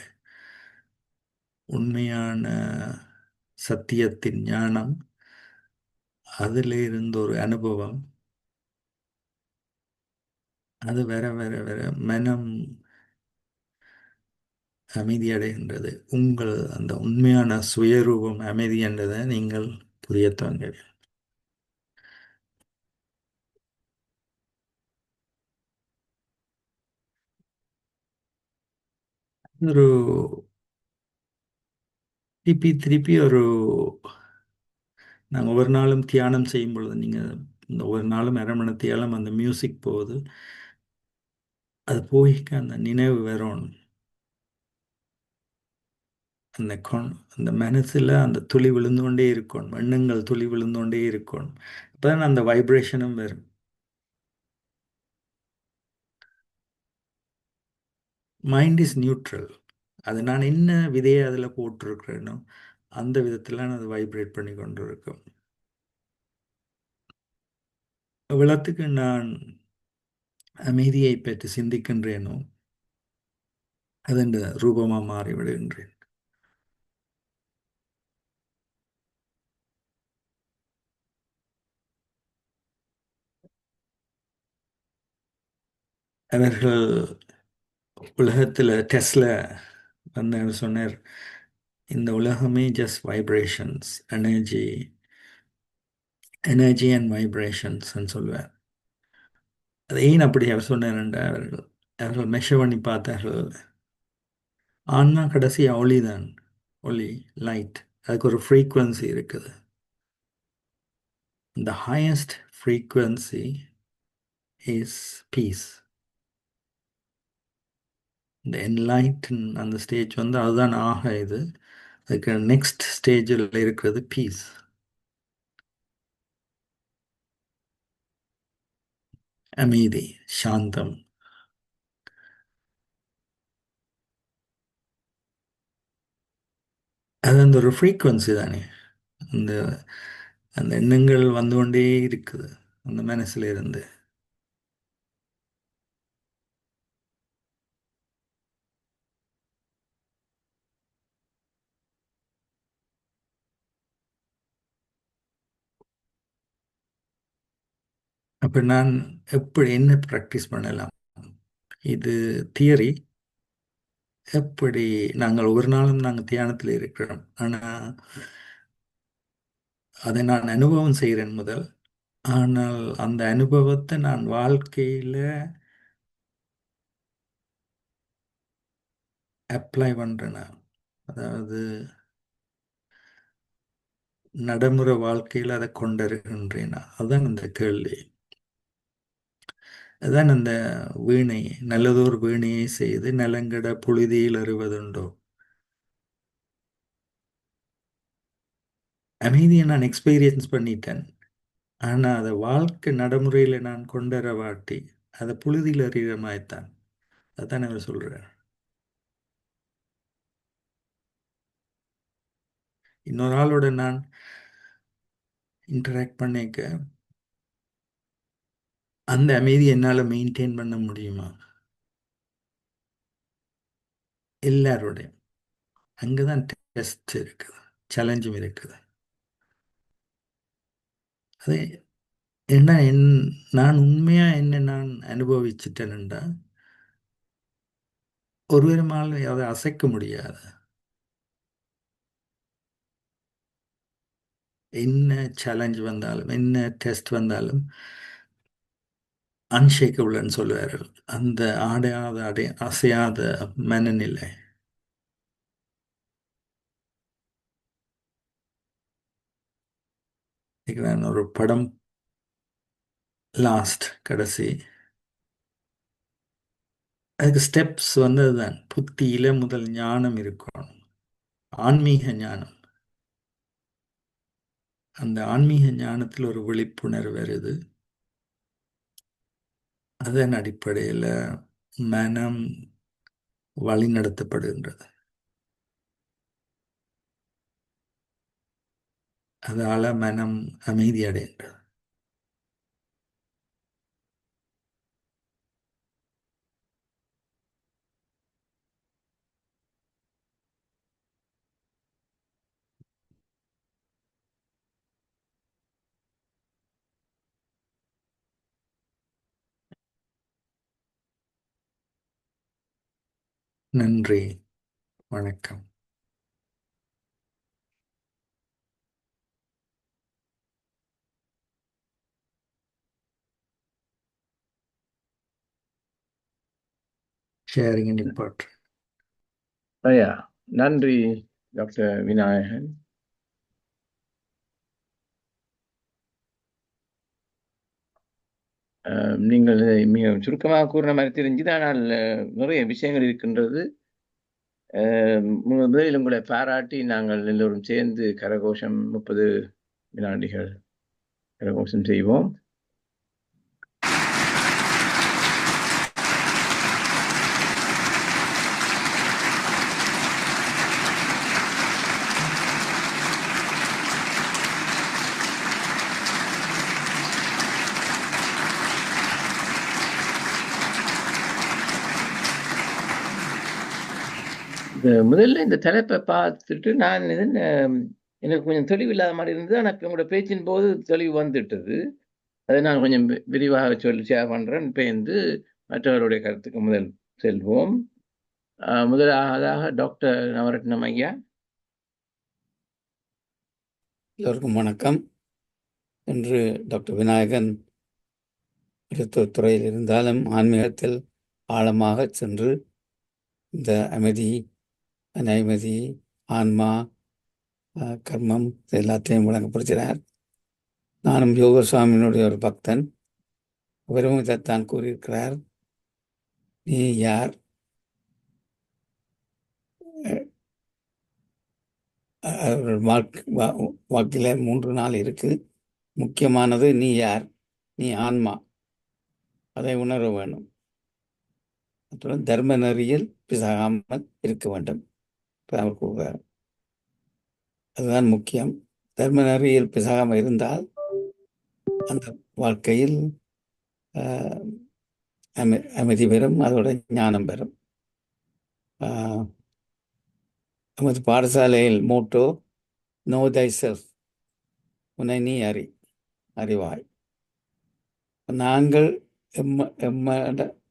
உண்மையான சத்தியத்தின் ஞானம், அதில் இருந்த ஒரு அனுபவம், அது வர வர வர மனம் அமைதியடைகின்றது. உங்கள் அந்த உண்மையான சுயரூபம் அமைதி என்றதை நீங்கள் புரிய துவங்க. ஒரு திருப்பி திருப்பி நாங்கள் ஒவ்வொரு நாளும் தியானம் செய்யும் பொழுது, நீங்கள் இந்த ஒவ்வொரு நாளும் அரை மணி தியானம் அந்த மியூசிக் போகுது, அது போய்க்க அந்த நினைவு வரும். அந்த மனசில் அந்த துளி விழுந்து கொண்டே இருக்கணும், எண்ணங்கள் துளி விழுந்து கொண்டே இருக்கணும். அப்போதான் அந்த வைப்ரேஷனும் வரும். Mind is neutral. அது நான் என்ன விதையை அதில் போட்டிருக்கிறேனோ அந்த விதத்தில் அது வைப்ரேட் பண்ணி கொண்டு இருக்கும். இவ்வளத்துக்கு நான் அமைதியை பற்றி சிந்திக்கின்றேனோ அதன் ரூபமாக மாறிவிடுகின்றேன். அவர்கள் உலகத்தில் டெஸ்லா வந்து சொன்னார், இந்த உலகமே just vibrations, energy and vibrations சொல்லுவார். அது ஏன் அப்படி அவர் சொன்னார் என்றால், அவர்கள் மெஷர் பண்ணி பார்த்தார்கள், ஆன்மா கடைசி ஒளி தான், ஒளி, லைட். அதுக்கு ஒரு ஃப்ரீக்குவன்சி இருக்குது. The highest frequency is peace. இந்த என்லைட்டன் அந்த ஸ்டேஜ் வந்து அதுதான் ஆக. இது அதுக்கு நெக்ஸ்ட் ஸ்டேஜில் இருக்கிறது பீஸ், அமைதி, சாந்தம். அது அந்த ஒரு ஃப்ரீக்குவன்சி தானே. இந்த அந்த எண்ணங்கள் வந்து கொண்டே இருக்குது அந்த மனசுல இருந்து. அப்ப நான் எப்படி என்ன ப்ராக்டிஸ் பண்ணலாம்? இது தியரி. எப்படி நாங்கள் ஒரு நாளும் நாங்கள் தியானத்தில் இருக்கிறோம், ஆனால் அதை நான் அனுபவம் செய்கிறேன் முதல். ஆனால் அந்த அனுபவத்தை நான் வாழ்க்கையில் அப்ளை பண்ணுறேன்னா, அதாவது நடைமுறை வாழ்க்கையில் அதை கொண்டிருக்கின்றேனா, அதுதான் அந்த கேள்வி. அதான் அந்த வீணை, நல்லதோர் வீணையை செய்து நலங்கட புழுதியில் அறிவதுண்டோ. அமைதியை நான் எக்ஸ்பீரியன்ஸ் பண்ணிட்டேன், ஆனால் அதை வாழ்க்கை நடைமுறையில் நான் கொண்டுவர வாட்டி அதை புழுதியில் அறிகிற மாதிரித்தான். அதுதான் அவர் சொல்கிறார். இன்னொரு ஆளோட நான் இன்டராக்ட் பண்ணிக்க அந்த அமைதி என்னால் மெயின்டைன் பண்ண முடியுமா? எல்லாரோடையும். அங்கே தான் டெஸ்ட் இருக்குது, சேலஞ்சும் இருக்குது. அது என்ன, நான் உண்மையாக என்ன நான் அனுபவிச்சுட்டேன்டா ஒருவருமால் அதை அசைக்க முடியாது. என்ன சேலஞ்ச் வந்தாலும் என்ன டெஸ்ட் வந்தாலும் அன்ஷேக்கபிள்னு சொல்லுவார்கள். அந்த ஆடையாத அசையாத மனநிலை. நான் ஒரு படம் லாஸ்ட் கடைசி, அதுக்கு ஸ்டெப்ஸ் வந்ததுதான். புத்தியில முதல் ஞானம் இருக்கும், ஆன்மீக ஞானம். அந்த ஆன்மீக ஞானத்தில் ஒரு விழிப்புணர்வு வருது. அதன் அடிப்படையில் மனம் வழிநடத்தப்படுகின்றது. அதால மனம் அமைதி அடைகின்றது. நன்றி, வணக்கம். Sharing and impart. ஐயா, நன்றி டாக்டர் விநாயகன். நீங்கள் மிக சுருக்கமாக கூறின மாதிரி தெரிஞ்சுது, ஆனால் நிறைய விஷயங்கள் இருக்கின்றது. முதலில் உங்களை பாராட்டி நாங்கள் எல்லோரும் சேர்ந்து கரகோஷம் 30 வினாடிகள் கரகோஷம் செய்வோம். முதல்ல இந்த தலைப்பை பார்த்துட்டு நான் எனக்கு கொஞ்சம் தெளிவு இல்லாத மாதிரி இருந்தது. ஆனால் இப்போ உங்களோட பேச்சின் போது தெளிவு வந்துட்டது. அதை நான் கொஞ்சம் விரிவாக ஷேர் பண்ணுறேன். இப்போ மற்றவருடைய கருத்துக்கு முதல் செல்வோம். முதலாவதாக டாக்டர் நவரத்னம் ஐயா. எல்லோருக்கும் வணக்கம். இன்று டாக்டர் விநாயகன் மருத்துவத்துறையில் இருந்தாலும் ஆன்மீகத்தில் ஆழமாக சென்று இந்த அமைதி, அனைமதி, ஆன்மா, கர்மம் எல்லாத்தையும் வழங்கப்படுகிறார். நானும் யோக சுவாமியினுடைய ஒரு பக்தன். அவரும் இதைத்தான் கூறியிருக்கிறார். நீ யார்? வாக்கில 3 நாள் இருக்கு. முக்கியமானது நீ யார், நீ ஆன்மா, அதை உணர வேண்டும். அப்புறம் தர்ம நெறியில் பிசகாமல் இருக்க வேண்டும். அவர் கூறுகிறார், அதுதான் முக்கியம். தர்ம நெறியில் பிசகாமல் இருந்தால் அந்த வாழ்க்கையில் ஆஹ், அமைதி பெறும், அதோட ஞானம் பெறும். ஆஹ், நமது பாடசாலையில் மோட்டோ நோ தை செல்ஃப், உன்னை நீ அறிவாய். நாங்கள்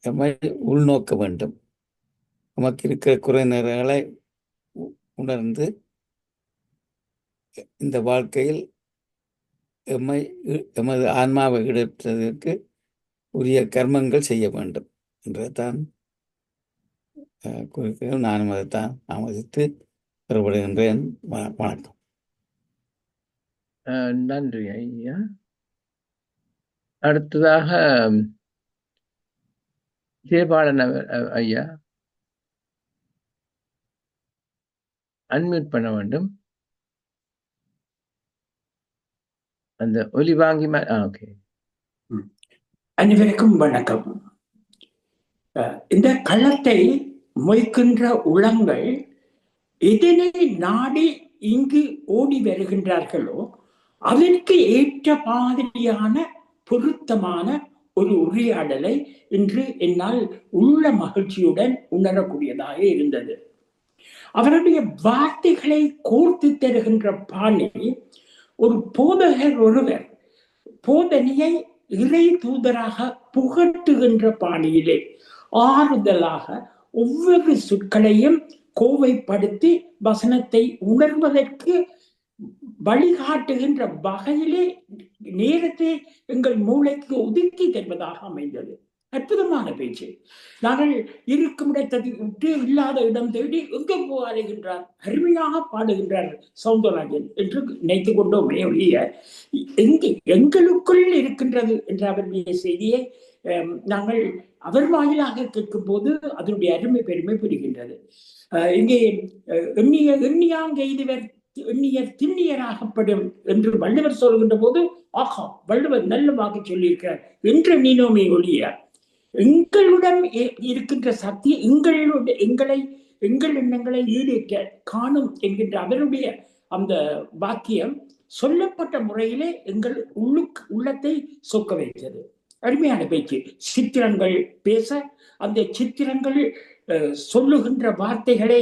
எம்மை உள்நோக்க வேண்டும். நமக்கு இருக்கிற குறைநிறைகளை உணர்ந்து இந்த வாழ்க்கையில் எமது ஆன்மாவை ஈடுபடுவதற்கு உரிய கர்மங்கள் செய்ய வேண்டும் என்றுதான் குறிக்கிறேன். நானும் அதைத்தான் ஆமோதித்து பெறப்படுகின்றேன். வணக்கம். நன்றி ஐயா. அடுத்ததாக ஜெயபாலன் ஐயா அன்மியூட் பண்ண வேண்டும். அந்த ஒலி வாங்கி ஓகே. அனைவருக்கும் வணக்கம். இந்த களத்தை மொய்க்கின்ற உளங்கள் எதனை நாடி இங்கு ஓடி வருகின்றார்களோ அதற்கு ஏற்ற மாதிரியான பொருத்தமான ஒரு உரையாடலை இன்று என்னால் உள்ள மகிழ்ச்சியுடன் உணரக்கூடியதாக இருந்தது. அவருடைய வார்த்தைகளை கோர்த்து தருகின்ற பாணி, ஒரு போதகர் ஒருவர் போதனையை இறை தூதராக புகட்டுகின்ற பாணியிலே ஆறுதலாக ஒவ்வொரு சொற்களையும் கோவைப்படுத்தி வசனத்தை உணர்வதற்கு வழிகாட்டுகின்ற வகையிலே நேரத்தை எங்கள் மூளைக்கு ஒதுக்கி தருவதாக அமைந்தது. அற்புதமான பேச்சு. நாங்கள் இருக்கும் இடத்தை விட்டு இல்லாத இடம் தேடி எங்க போகின்றார், அருமையாக பாடுகின்றார் சவுந்தரராஜன் என்று நினைத்துக் கொண்டோமே ஒழிய எங்களுக்குள் இருக்கின்றது என்ற அவருடைய செய்தியை நாங்கள் அவர் வாயிலாக கேட்கும் போது அதனுடைய அருமை பெருமை பெறுகின்றது. இங்கே எண்ணியாங்கெய்துவர் எண்ணியர் திண்ணியராகப்படும் என்று வள்ளுவர் சொல்கின்ற போது, ஆகா, வள்ளுவர் நல்ல வாக்கு சொல்லியிருக்கிறார் என்று நீனோமே ஒழிய எங்களுடன் இருக்கின்ற சக்தி எங்கள் எண்ணங்களை ஈடேற்ற காணும் என்கின்ற அவருடைய அந்த வாக்கியம் சொல்லப்பட்ட முறையிலே எங்கள் உள்ளத்தை சொக்க வைத்தது. அருமையான பேச்சு. சித்திரங்கள் பேச, அந்த சித்திரங்கள் சொல்லுகின்ற வார்த்தைகளை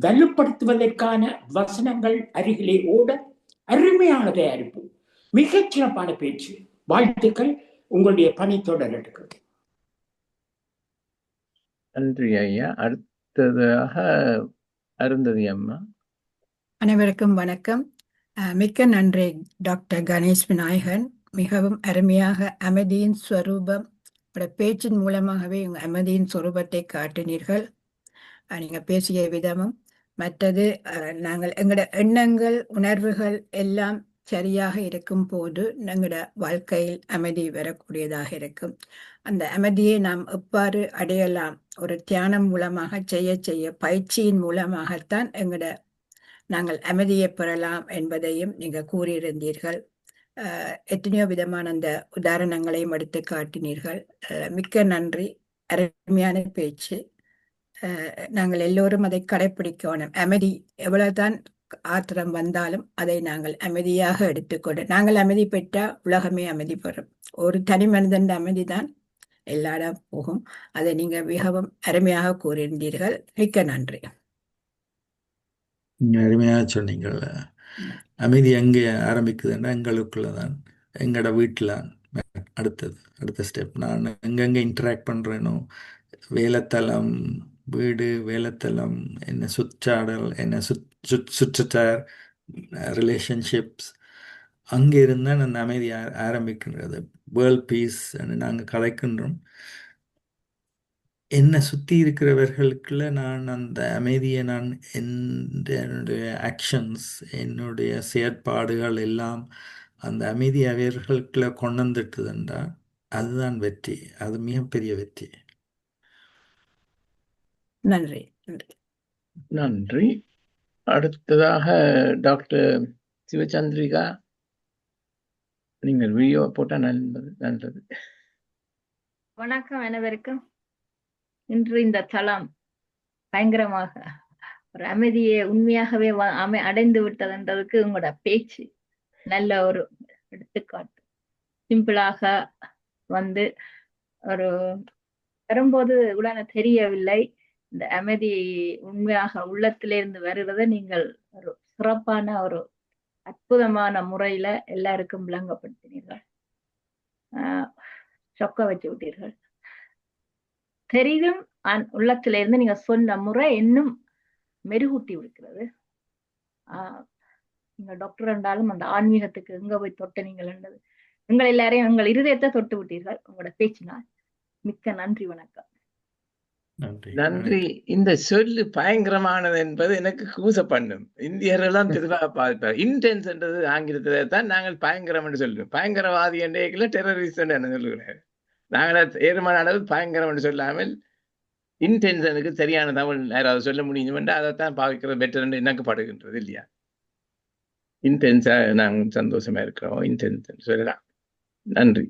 வலுப்படுத்துவதற்கான வசனங்கள் அருகிலே ஓட அருமையான தயாரிப்பு. மிகச் சிறப்பான பேச்சு. வாழ்த்துக்கள். உங்களுடைய பணி தொடரட்டும். நன்றி ஐயா. அடுத்ததாக அருந்ததி அம்மா. அனைவருக்கும் வணக்கம். மிக்க நன்றி டாக்டர் கணேஷ் விநாயகன். மிகவும் அருமையாக அமைதியின் ஸ்வரூபம் பேச்சின் மூலமாகவே அமைதியின் சொரூபத்தை காட்டினீர்கள். நீங்க பேசிய விதமும் மற்றது, நாங்கள் எங்களோட எண்ணங்கள் உணர்வுகள் எல்லாம் சரியாக இருக்கும் போது எங்களோட வாழ்க்கையில் அமைதி வரக்கூடியதாக இருக்கும். அந்த அமைதியை நாம் எவ்வாறு அடையலாம்? ஒரு தியானம் மூலமாக செய்ய பயிற்சியின் மூலமாகத்தான் நாங்கள் அமைதியை பெறலாம் என்பதையும் நீங்க கூறியிருந்தீர்கள். எத்தனையோ விதமான அந்த உதாரணங்களையும் எடுத்து காட்டினீர்கள். மிக்க நன்றி. அருமையான பேச்சு. நாங்கள் எல்லோரும் அதை கடைப்பிடிக்கணும். அமைதி எவ்வளவுதான் ஆத்திரம் வந்தாலும் அதை நாங்கள் அமைதியாக எடுத்துக்கொண்டு, நாங்கள் அமைதி பெற்றால் உலகமே அமைதி பெறும். ஒரு தனி மனிதன் அமைதி தான் எல்லா இடம் போகும். அதை நீங்க மிகவும் அருமையாக கூறியிருந்தீர்கள். மிக்க நன்றி. அருமையாக சொன்னீங்கள். அமைதி எங்கே ஆரம்பிக்குதுன்னா எங்களுக்குள்ளதான், எங்களோட வீட்டில். அடுத்த ஸ்டெப் நான் எங்கெங்கே இன்டராக்ட் பண்ணுறேனோ, வேலைத்தலம், வீடு, வேலைத்தலம், என்ன சுற்றாடல், என்ன சுற்றுத்தார், ரிலேஷன்ஷிப்ஸ், அங்கே இருந்தால் அந்த அமைதி ஆரம்பிக்கின்றது. வேர்ல்ட் பீஸ் நாங்கள் கலைக்கின்றோம். என்னை சுற்றி இருக்கிறவர்களுக்குள்ள நான் அந்த அமைதியை நான் என்னுடைய ஆக்ஷன்ஸ், என்னுடைய செயற்பாடுகள் எல்லாம் அந்த அமைதி அவர்களுக்குள்ள கொண்டு வந்துட்டுதுண்டா, அதுதான் வெற்றி. அது மிகப்பெரிய வெற்றி. நன்றி. நன்றி. அடுத்ததாக டாக்டர் சிவச்சந்திரிகா, நீங்கள் வீடியோ போட்டால் நல்லது. வணக்கம் அனைவருக்கும். இன்று இந்த தளம் பயங்கரமாக ஒரு அமைதியை உண்மையாகவே அடைந்து விட்டதுன்றதுக்கு உங்களோட பேச்சு நல்ல ஒரு எடுத்துக்காட்டு. சிம்பிளாக வந்து ஒரு வரும்போது உடனே தெரியவில்லை. இந்த அமைதி உண்மையாக உள்ளத்திலிருந்து வருவதை நீங்கள் ஒரு சிறப்பான ஒரு அற்புதமான முறையில எல்லாருக்கும் விளங்கப்படுத்தினீர்கள். சொக்க வச்சு விட்டீர்கள். தெரியும் உள்ளத்திலிருந்து நீங்க சொன்ன முறை இன்னும் மெருகூட்டி இருக்கிறது. நீங்க டாக்டர் என்றாலும் அந்த ஆன்மீகத்துக்கு எங்க போய் தொட்டனீங்கள் என்றது எங்கள் எல்லாரையும் எங்கள் இருதயத்தை தொட்டு விட்டீர்கள் உங்களோட பேச்சினால். மிக்க நன்றி, வணக்கம். நன்றி. இந்த சொல்லு பயங்கரமானது என்பது எனக்கு கூச பண்ணும். இந்தியர்களெல்லாம் தெளிவாக பார்ப்பார். இன்டென்ஸ் என்றது ஆங்கிலத்தில தான் நாங்கள் பயங்கரம் என்று சொல்லுவோம். பயங்கரவாதி என்ற டெரரிஸ்ட் என்று சொல்லுகிறேன். நாங்கள் ஏறுமான அளவு பயங்கரம் என்று சொல்லாமல் இன்டென்ஷனுக்கு சரியான தமிழ் யாராவது சொல்ல முடியும் என்று அதைத்தான் பாவிக்கிறது பெட்டர் என்று எனக்கு படுகின்றது இல்லையா? இன்டென்ஸா நாங்கள் சந்தோஷமா இருக்கிறோம். இன்டென்ஸ் சொல்லலாம். நன்றி.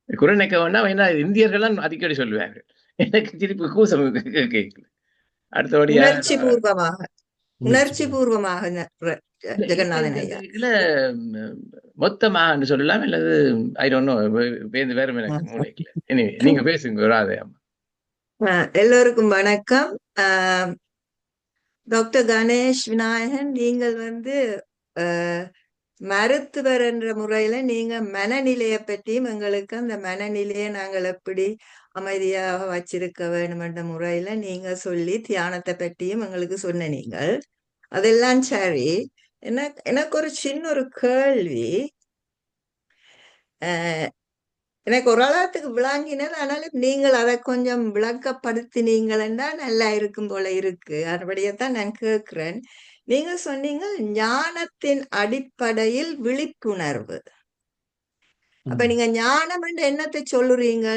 குறைநக்க வேண்டாம். ஏன்னா இந்தியர்கள்லாம் அடிக்கடி சொல்லுவார்கள். எனக்கு திருப்பி கூசம் கேட்கல. அடுத்தபடியா உணர்ச்சி பூர்வமாக ஜெகநாதன் ஐயா மொத்தமாக சொல்லலாம் அல்லது ஐ டோன்ட் நோ வேற எனக்கு மூளைக்கு. நீங்க பேசுங்க ராதே அம்மா. எல்லோருக்கும் வணக்கம். டாக்டர் கணேஷ் விநாயகன், நீங்கள் மருத்துவர் என்ற முறையில நீங்க மனநிலையை பற்றியும் எங்களுக்கு அந்த மனநிலையை நாங்கள் எப்படி அமைதியாக வச்சிருக்க வேண்டும் என்ற முறையில நீங்க சொல்லி தியானத்தை பற்றியும் எங்களுக்கு சொன்ன நீங்கள் அதெல்லாம் சரி. எனக்கு ஒரு சின்ன ஒரு கேள்வி. எனக்கு ஒரு அளவுக்கு விளங்கினது, ஆனாலும் நீங்கள் அதை கொஞ்சம் விளக்கப்படுத்தினீங்களா நல்லா இருக்கும் போல இருக்கு. அதுபடியத்தான் நான் கேட்கிறேன். நீங்க சொன்னீங்க ஞானத்தின் அடிப்படையில் விழிப்புணர்வு. அப்ப நீங்க ஞானம் என்று என்னத்தை சொல்லுறீங்க?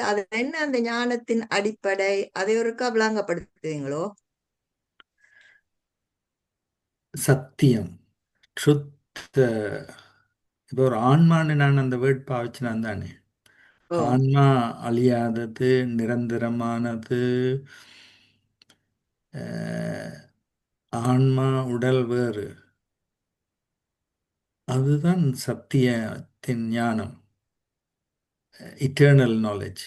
அது என்ன அந்த ஞானத்தின் அடிப்படை? அதை ஒருக்கா விளங்கப்படுத்துவீங்களோ? சத்தியம், ட்ருத். இப்போ ஒரு ஆன்மான்னு நான் அந்த வேர்ட் பாவிச்சினான் தானே. ஆன்மா அழியாதது, நிரந்தரமானது. ஆன்மா உடல் வேறு. அதுதான் சத்தியத்தின் ஞானம், இட்டர்னல் நாலேஜ்.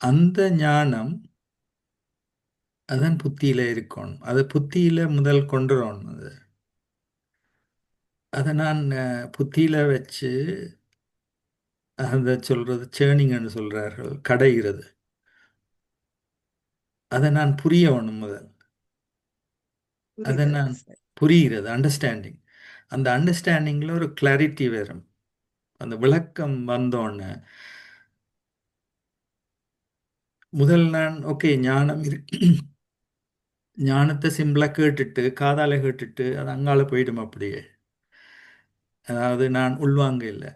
அந்த ஞானம் அதான் புத்தியில இருக்கணும். அது புத்தியில முதல் கொண்டுறணும். அதை நான் புத்தியில வச்சு அதை சொல்றது சேர்னிங்னு சொல்றார்கள், கடைகிறது. அதை நான் புரியணும் முதல். அதை நான் புரிகிறது, அண்டர்ஸ்டாண்டிங். அந்த அண்டர்ஸ்டாண்டிங்ல ஒரு கிளாரிட்டி வரும். அந்த விளக்கம் வந்தோடனே முதல் நான் ஓகே ஞானம் ஞானத்தை சிம்பிளா கேட்டுட்டு காதால கேட்டுட்டு அது அங்கால போயிடும் அப்படியே. அதாவது நான் உள்வாங்க இல்லை.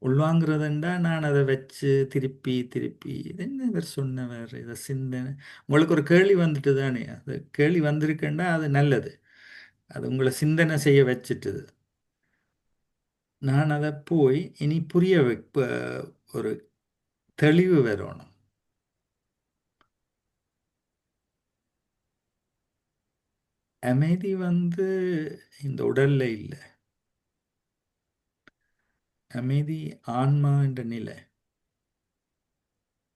உள்வாங்கிறதுண்டா நான் அதை வச்சு திருப்பி திருப்பி இது என்ன இவர் சொன்னவர், இதை சிந்தனை. உங்களுக்கு ஒரு கேள்வி வந்துட்டு தானே, அது கேள்வி வந்திருக்குன்னா அது நல்லது. அது உங்களை சிந்தனை செய்ய வச்சுட்டுது. நான் அதை போய் இனி புரிய ஒரு தெளிவு வரணும். அமைதி இந்த உடல்ல இல்லை. அமைதி ஆன்மா என்ற நிலை,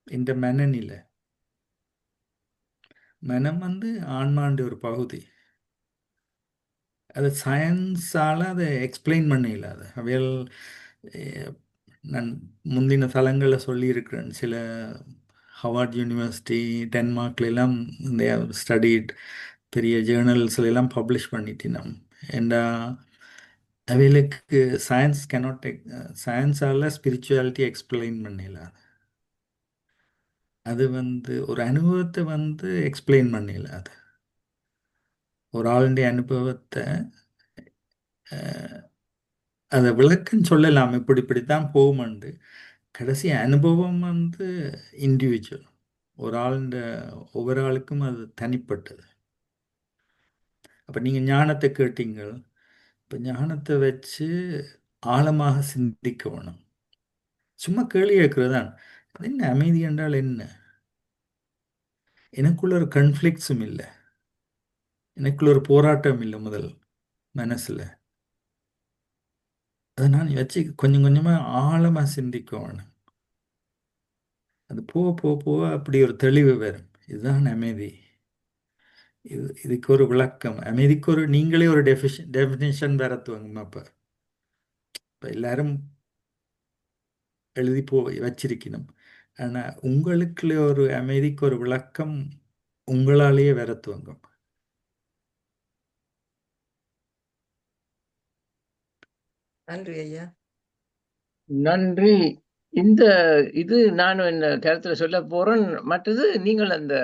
இந்த மனநிலை. மனம் ஆன்மாண்ட ஒரு பகுதி. அது சயின்ஸால் அதை எக்ஸ்பிளைன் பண்ண இல்லாத அவையல். நான் முந்தின தளங்களில் சொல்லியிருக்கிறேன். சில ஹவார்ட் யூனிவர்சிட்டி டென்மார்க்லாம் ஸ்டடிட் பெரிய ஜேர்னல்ஸ்லாம் பப்ளிஷ் பண்ணிட்டினோம். ஏண்டா அவைகளுக்கு சயின்ஸ் சயின்ஸால் ஸ்பிரிச்சுவாலிட்டி எக்ஸ்பிளைன் பண்ணல. அது ஒரு அனுபவத்தை எக்ஸ்பிளைன் பண்ணல. அது ஒரு ஆளுடைய அனுபவத்தை அதை விளக்குன்னு சொல்லலாம். இப்படித்தான் போகும்ண்டு. கடைசி அனுபவம் இண்டிவிஜுவல். ஒவ்வொரு ஆளுக்கும் அது தனிப்பட்டது. அப்போ நீங்கள் ஞானத்தை கேட்டீங்க. இப்போ ஞானத்தை வச்சு ஆழமாக சிந்திக்க வேணும். சும்மா கேள்வி கேட்கறதான். அது என்ன அமைதி என்றால் என்ன? எனக்குள்ள ஒரு கன்ஃப்ளிக்ஸும் இல்லை, எனக்குள்ள ஒரு போராட்டம் இல்லை முதல் மனசில். அதை நான் வச்சு கொஞ்சம் கொஞ்சமாக ஆழமாக சிந்திக்கணும். அது போக போக போக அப்படி ஒரு தெளிவு வரும். இதுதான் அமைதி. இதுக்கு ஒரு விளக்கம், அமைதிக்கு ஒரு நீங்களே ஒரு டெஃபினிஷன் வேற துவங்குமா. இப்போ எல்லாரும் எழுதி வச்சிருக்கணும். ஆனால் உங்களுக்குள்ள ஒரு அமைதிக்கு ஒரு விளக்கம் உங்களாலேயே வேற துவங்கும். நன்றி ஐயா. நன்றி. இது நான் இந்த கருத்துல சொல்ல போறேன். மற்றது நீங்கள் அந்த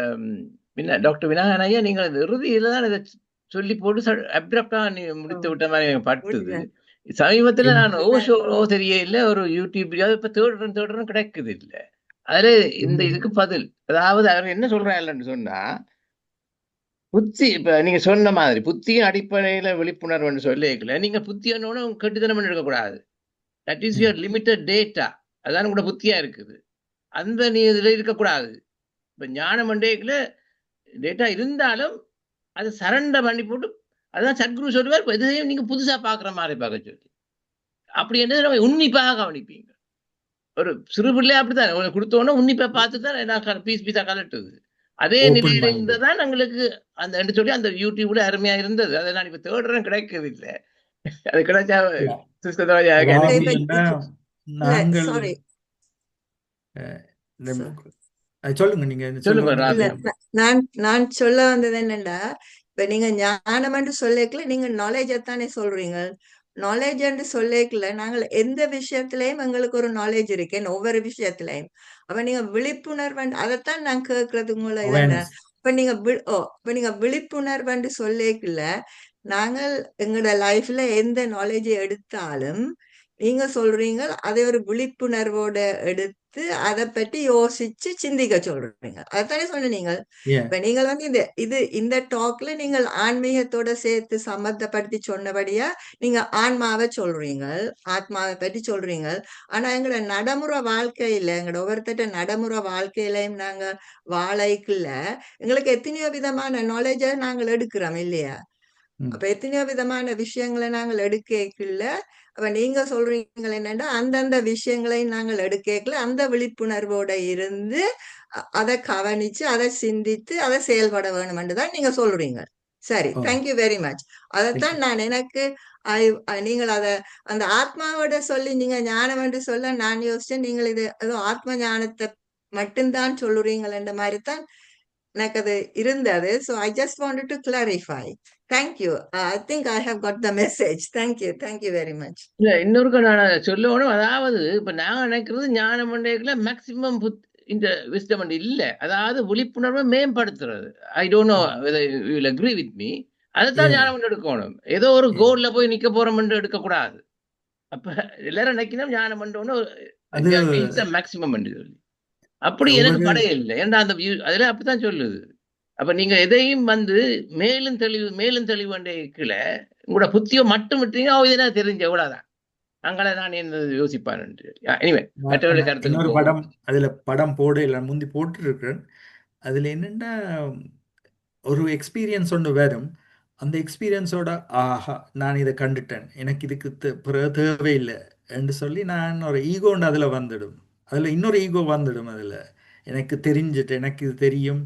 டாக்டர் விநாயகன் ஐயா, நீங்கள் அந்த இறுதியில தான் இதை சொல்லி போட்டு அப்ரப்டா நீ முடித்து விட்ட மாதிரி எனக்கு பட்டுது. சமீபத்துல நான் தெரியல, ஒரு யூடியூப்லயாவது இப்ப தேடுறேன் கிடைக்குது இல்ல. அதுல இந்த இதுக்கு பதில், அதாவது அவர் என்ன சொல்றாருன்னு சொன்னா, புத்தி, இப்ப நீங்க சொன்ன மாதிரி புத்தியின் அடிப்படையில விழிப்புணர்வுன்னு சொல்லிக்கல, நீங்க புத்தியனோட கெட்டுத்தனம் இருக்கக்கூடாது. That is your limited data. அதான் கூட புத்தியா இருக்குது. அந்த நீ இதுல இருக்கக்கூடாது. இப்ப ஞானம் மண்டேக்குல டேட்டா இருந்தாலும் அதை சரண்டர் பண்ணி போட்டு, அதான் சத்குரு சொல்லுவார், இப்ப எதையும் நீங்க புதுசா பாக்குற மாதிரி பார்க்க சொல்லி. அப்படி என்ன உன்னிப்பாக கவனிப்பீங்க. ஒரு சிறு பிள்ளை அப்படித்தான் கொடுத்தோன்னா உன்னிப்பா பார்த்துதான் பீஸ் பீஸா கலட்டுது. அதே நிலையில இருந்ததான் எங்களுக்கு அந்த சொல்லி அந்த யூடியூப்ல அருமையா இருந்தது. அதை நான் இப்ப தேடுறேன், கிடைக்கிறது இல்லை. அது கிடைச்சா நாங்கள் சொல்லுங்க, நீங்க சொல்லுங்க. நான் சொல்ல வந்தது என்னண்டா, இப்ப நீங்க ஞானம் என்று சொல்லிக்கல, நீங்க நாலேஜ் தானே சொல்றீங்க. நாலேஜ் என்று சொல்லிக்கல, நாங்கள் எந்த விஷயத்திலயும் எங்களுக்கு ஒரு நாலேஜ் இருக்கேன், ஒவ்வொரு விஷயத்திலையும். அப்ப நீங்க விழிப்புணர்வு, அதைத்தான் நான் கேட்கறது உங்களை. இப்ப நீங்க விழிப்புணர்வு சொல்லிக்கல, நாங்கள் எங்களோட லைஃப்ல எந்த நாலேஜ் எடுத்தாலும் நீங்க சொல்றீங்க அதை ஒரு விழிப்புணர்வோட எடுத்து அதை பற்றி யோசிச்சு சிந்திக்க சொல்றீங்க. அதைத்தானே சொன்னீங்க. இப்ப நீங்கள் இந்த டாக்ல நீங்கள் ஆன்மீகத்தோட சேர்த்து சம்பந்தப்படுத்தி சொன்னபடியா நீங்க ஆன்மாவை சொல்றீங்க, ஆத்மாவை பற்றி சொல்றீங்க. ஆனா எங்களோட நடைமுறை வாழ்க்கையில, எங்களோட ஒவ்வொருத்தட்ட நடைமுறை வாழ்க்கையிலையும் நாங்க வாழைக்குள்ள எங்களுக்கு எத்தனையோ விதமான நாலேஜை நாங்கள் எடுக்கிறோம் இல்லையா? அப்ப எத்தனையோ விதமான விஷயங்களை நாங்கள் எடுக்கல. அப்ப நீங்க சொல்றீங்க என்னன்னா, அந்தந்த விஷயங்களை நாங்கள் எடுக்கல, அந்த விழிப்புணர்வோட இருந்து அதை கவனிச்சு அதை சிந்தித்து அதை செயல்பட வேணும் என்றுதான் நீங்க சொல்றீங்க. சரி, தேங்க்யூ வெரி மச். அதைத்தான் நான் எனக்கு நீங்கள் அந்த ஆத்மாவோட சொல்லி நீங்க ஞானம் என்று சொல்ல நான் யோசிச்சேன், நீங்கள் இது ஏதோ ஆத்ம ஞானத்தை மட்டும்தான் சொல்லுறீங்கள் என்ற மாதிரி தான் எனக்கு அது இருந்தது. So I just wanted to clarify. Thank you. I think I have got the message. Thank you very much. இல்ல, இன்னொருக்கு நான் சொல்லணும். அதாவது இப்ப நான் நினைக்கிறது ஞான மண்டேக்குல மேக்சிமம் இந்த விஸ்டம் இல்ல, அதாவது விழிப்புணர்வை மேம்படுத்துறது. I don't know whether you will agree with me. அதைத்தான் ஞானம் மண்டே எடுக்கணும். ஏதோ ஒரு கோல்ல போய் நிக்க போறோம் என்று எடுக்கக்கூடாது. அப்ப எல்லாரும் நினைக்கணும் ஞானம் மண்டோன்னு மேக்சிமம் என்று சொல்லி. அப்படி எனக்கு படைய இல்லை. ஏன்னா அந்த அதுல அப்படித்தான் சொல்லுது. அப்ப நீங்க எதையும் மேலும் தெளிவு கீழே உங்களோட புத்தியை மட்டும் விட்டீங்க, இதனா தெரிஞ்ச எவ்வளவுதான் அங்கே நான் என்ன யோசிப்பான். இன்னொரு படம் அதுல படம் போட இல்லை, முந்தி போட்டு இருக்கிறேன். அதுல என்னன்னா ஒரு எக்ஸ்பீரியன்ஸ் ஒன்று வரும். அந்த எக்ஸ்பீரியன்ஸோட ஆஹா நான் இதை கண்டுட்டேன், எனக்கு இதுக்கு தேவையில்லை என்று சொல்லி நான் ஒரு ஈகோண்டு அதில் வந்துடும். அதில் இன்னொரு ஈகோ வந்துடும். அதில் எனக்கு தெரிஞ்சிட்டு, எனக்கு இது தெரியும்,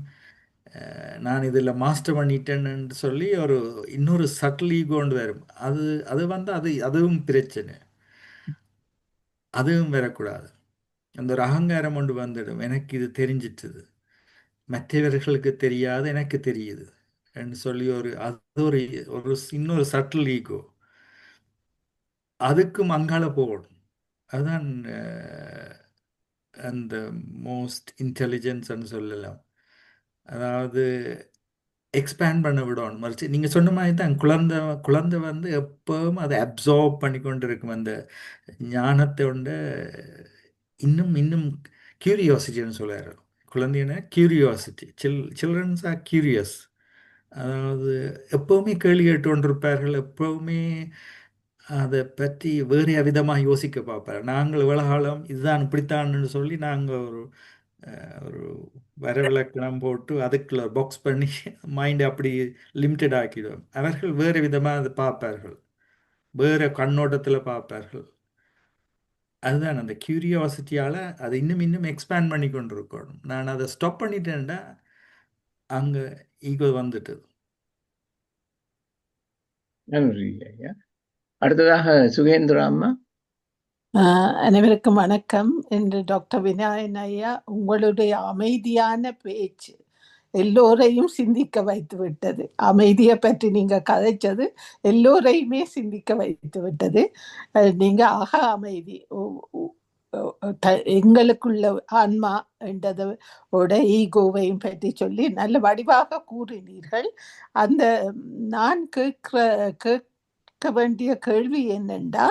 நான் இதில் மாஸ்டர் பண்ணிட்டேன்னு சொல்லி ஒரு இன்னொரு சட்டில் ஈகோண்டு வரும். அதுவும் பிரச்சனை. அதுவும் வரக்கூடாது. அந்த ஒரு அகங்காரம் கொண்டு வந்துடும். எனக்கு இது தெரிஞ்சிட்டுது, மற்றவர்களுக்கு தெரியாது, எனக்கு தெரியுது என்று சொல்லி இன்னொரு சட்டில் ஈகோ. அதுக்கும் அங்கால போகணும். அதுதான் அந்த மோஸ்ட் இன்டெலிஜென்ஸ்ன்னு சொல்லலாம். அதாவது எக்ஸ்பேண்ட் பண்ண விடணும். மறுச்சு நீங்கள் சொன்ன மாதிரி தான் குழந்தை எப்பவும் அதை அப்சார்ப் பண்ணி கொண்டு இருக்கும். அந்த ஞானத்தை இன்னும் கியூரியாசிட்டின்னு சொல்லுறாரு. குழந்தைன்னா கியூரியாசிட்டி. Childrens are curious. அதாவது எப்பவுமே கேள்வி கேட்டு கொண்டிருப்பார்கள், எப்பவுமே அதை பற்றி வேறு விதமாக யோசிக்க பார்ப்பார். நாங்கள் இவ்வளவு காலம் இதுதான் இப்படித்தான்னு சொல்லி நாங்கள் ஒரு வரவிலக்கணம் போட்டு அதுக்குள்ள பாக்ஸ் பண்ணி மைண்டை அப்படி லிமிட்டட் ஆக்கிடுவோம். அவர்கள் வேறு விதமாக அதை பார்ப்பார்கள், வேறு கண்ணோட்டத்தில் பார்ப்பார்கள். அதுதான் அந்த கியூரியாசிட்டியால் அதை இன்னும் இன்னும் எக்ஸ்பேண்ட் பண்ணி கொண்டு இருக்கணும். நான் அதை ஸ்டாப் பண்ணிட்டேன்டா அங்கே ஈகோ வந்துட்டு. நன்றி ஐயா. அடுத்ததாக சுகேந்திரா அம்மா. அனைவருக்கும் வணக்கம். என்று டாக்டர் விநாயகன் ஐயா, உங்களுடைய அமைதியான பேச்சு எல்லோரையும் சிந்திக்க வைத்து விட்டது. அமைதியை பற்றி நீங்க கதைச்சது எல்லோரையுமே சிந்திக்க வைத்து விட்டது. நீங்க அமைதி எங்களுக்குள்ள ஆன்மா என்றதோட ஈகோவையும் பற்றி சொல்லி நல்ல வடிவாக கூறினீர்கள். அந்த நான் கேட்க வேண்டிய கேள்வி என்னென்றா,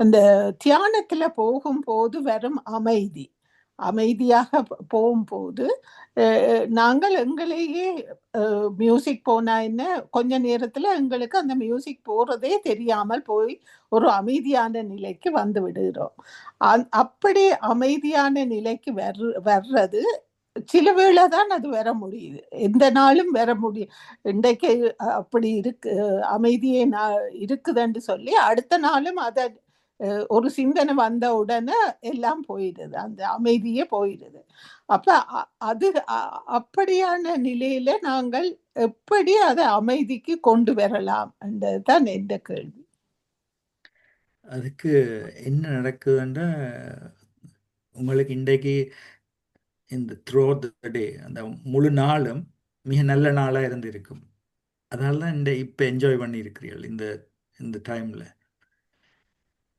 அந்த தியானத்துல போகும்போது வரும் அமைதியாக போகும்போது நாங்கள் எங்களையே மியூசிக் போனா என்ன, கொஞ்ச நேரத்துல எங்களுக்கு அந்த மியூசிக் போறதே தெரியாமல் போய் ஒரு அமைதியான நிலைக்கு வந்து விடுகிறோம். அப்படி அமைதியான நிலைக்கு வர்றது சில வேளை தான் அது வர முடியுது, எந்த நாளும் வர முடியும். இன்றைக்கு அப்படி அமைதியே இருக்குதுன்னு சொல்லி அடுத்த நாளும் அதை ஒரு சிந்தனை வந்த உடனே எல்லாம் போயிடுது, அந்த அமைதியே போயிடுது. அப்ப அது அப்படியான நிலையில நாங்கள் எப்படி அதை அமைதிக்கு கொண்டு வரலாம் என்றதுதான் எந்த கேள்வி. அதுக்கு என்ன நடக்குதுன்னா, உங்களுக்கு இன்றைக்கு இந்த த்ரூ த டே அந்த முழு நாளும் மிக நல்ல நாளாக இருந்திருக்கும். அதனால தான் இப்போ என்ஜாய் பண்ணியிருக்கிறீர்கள் இந்த டைமில்.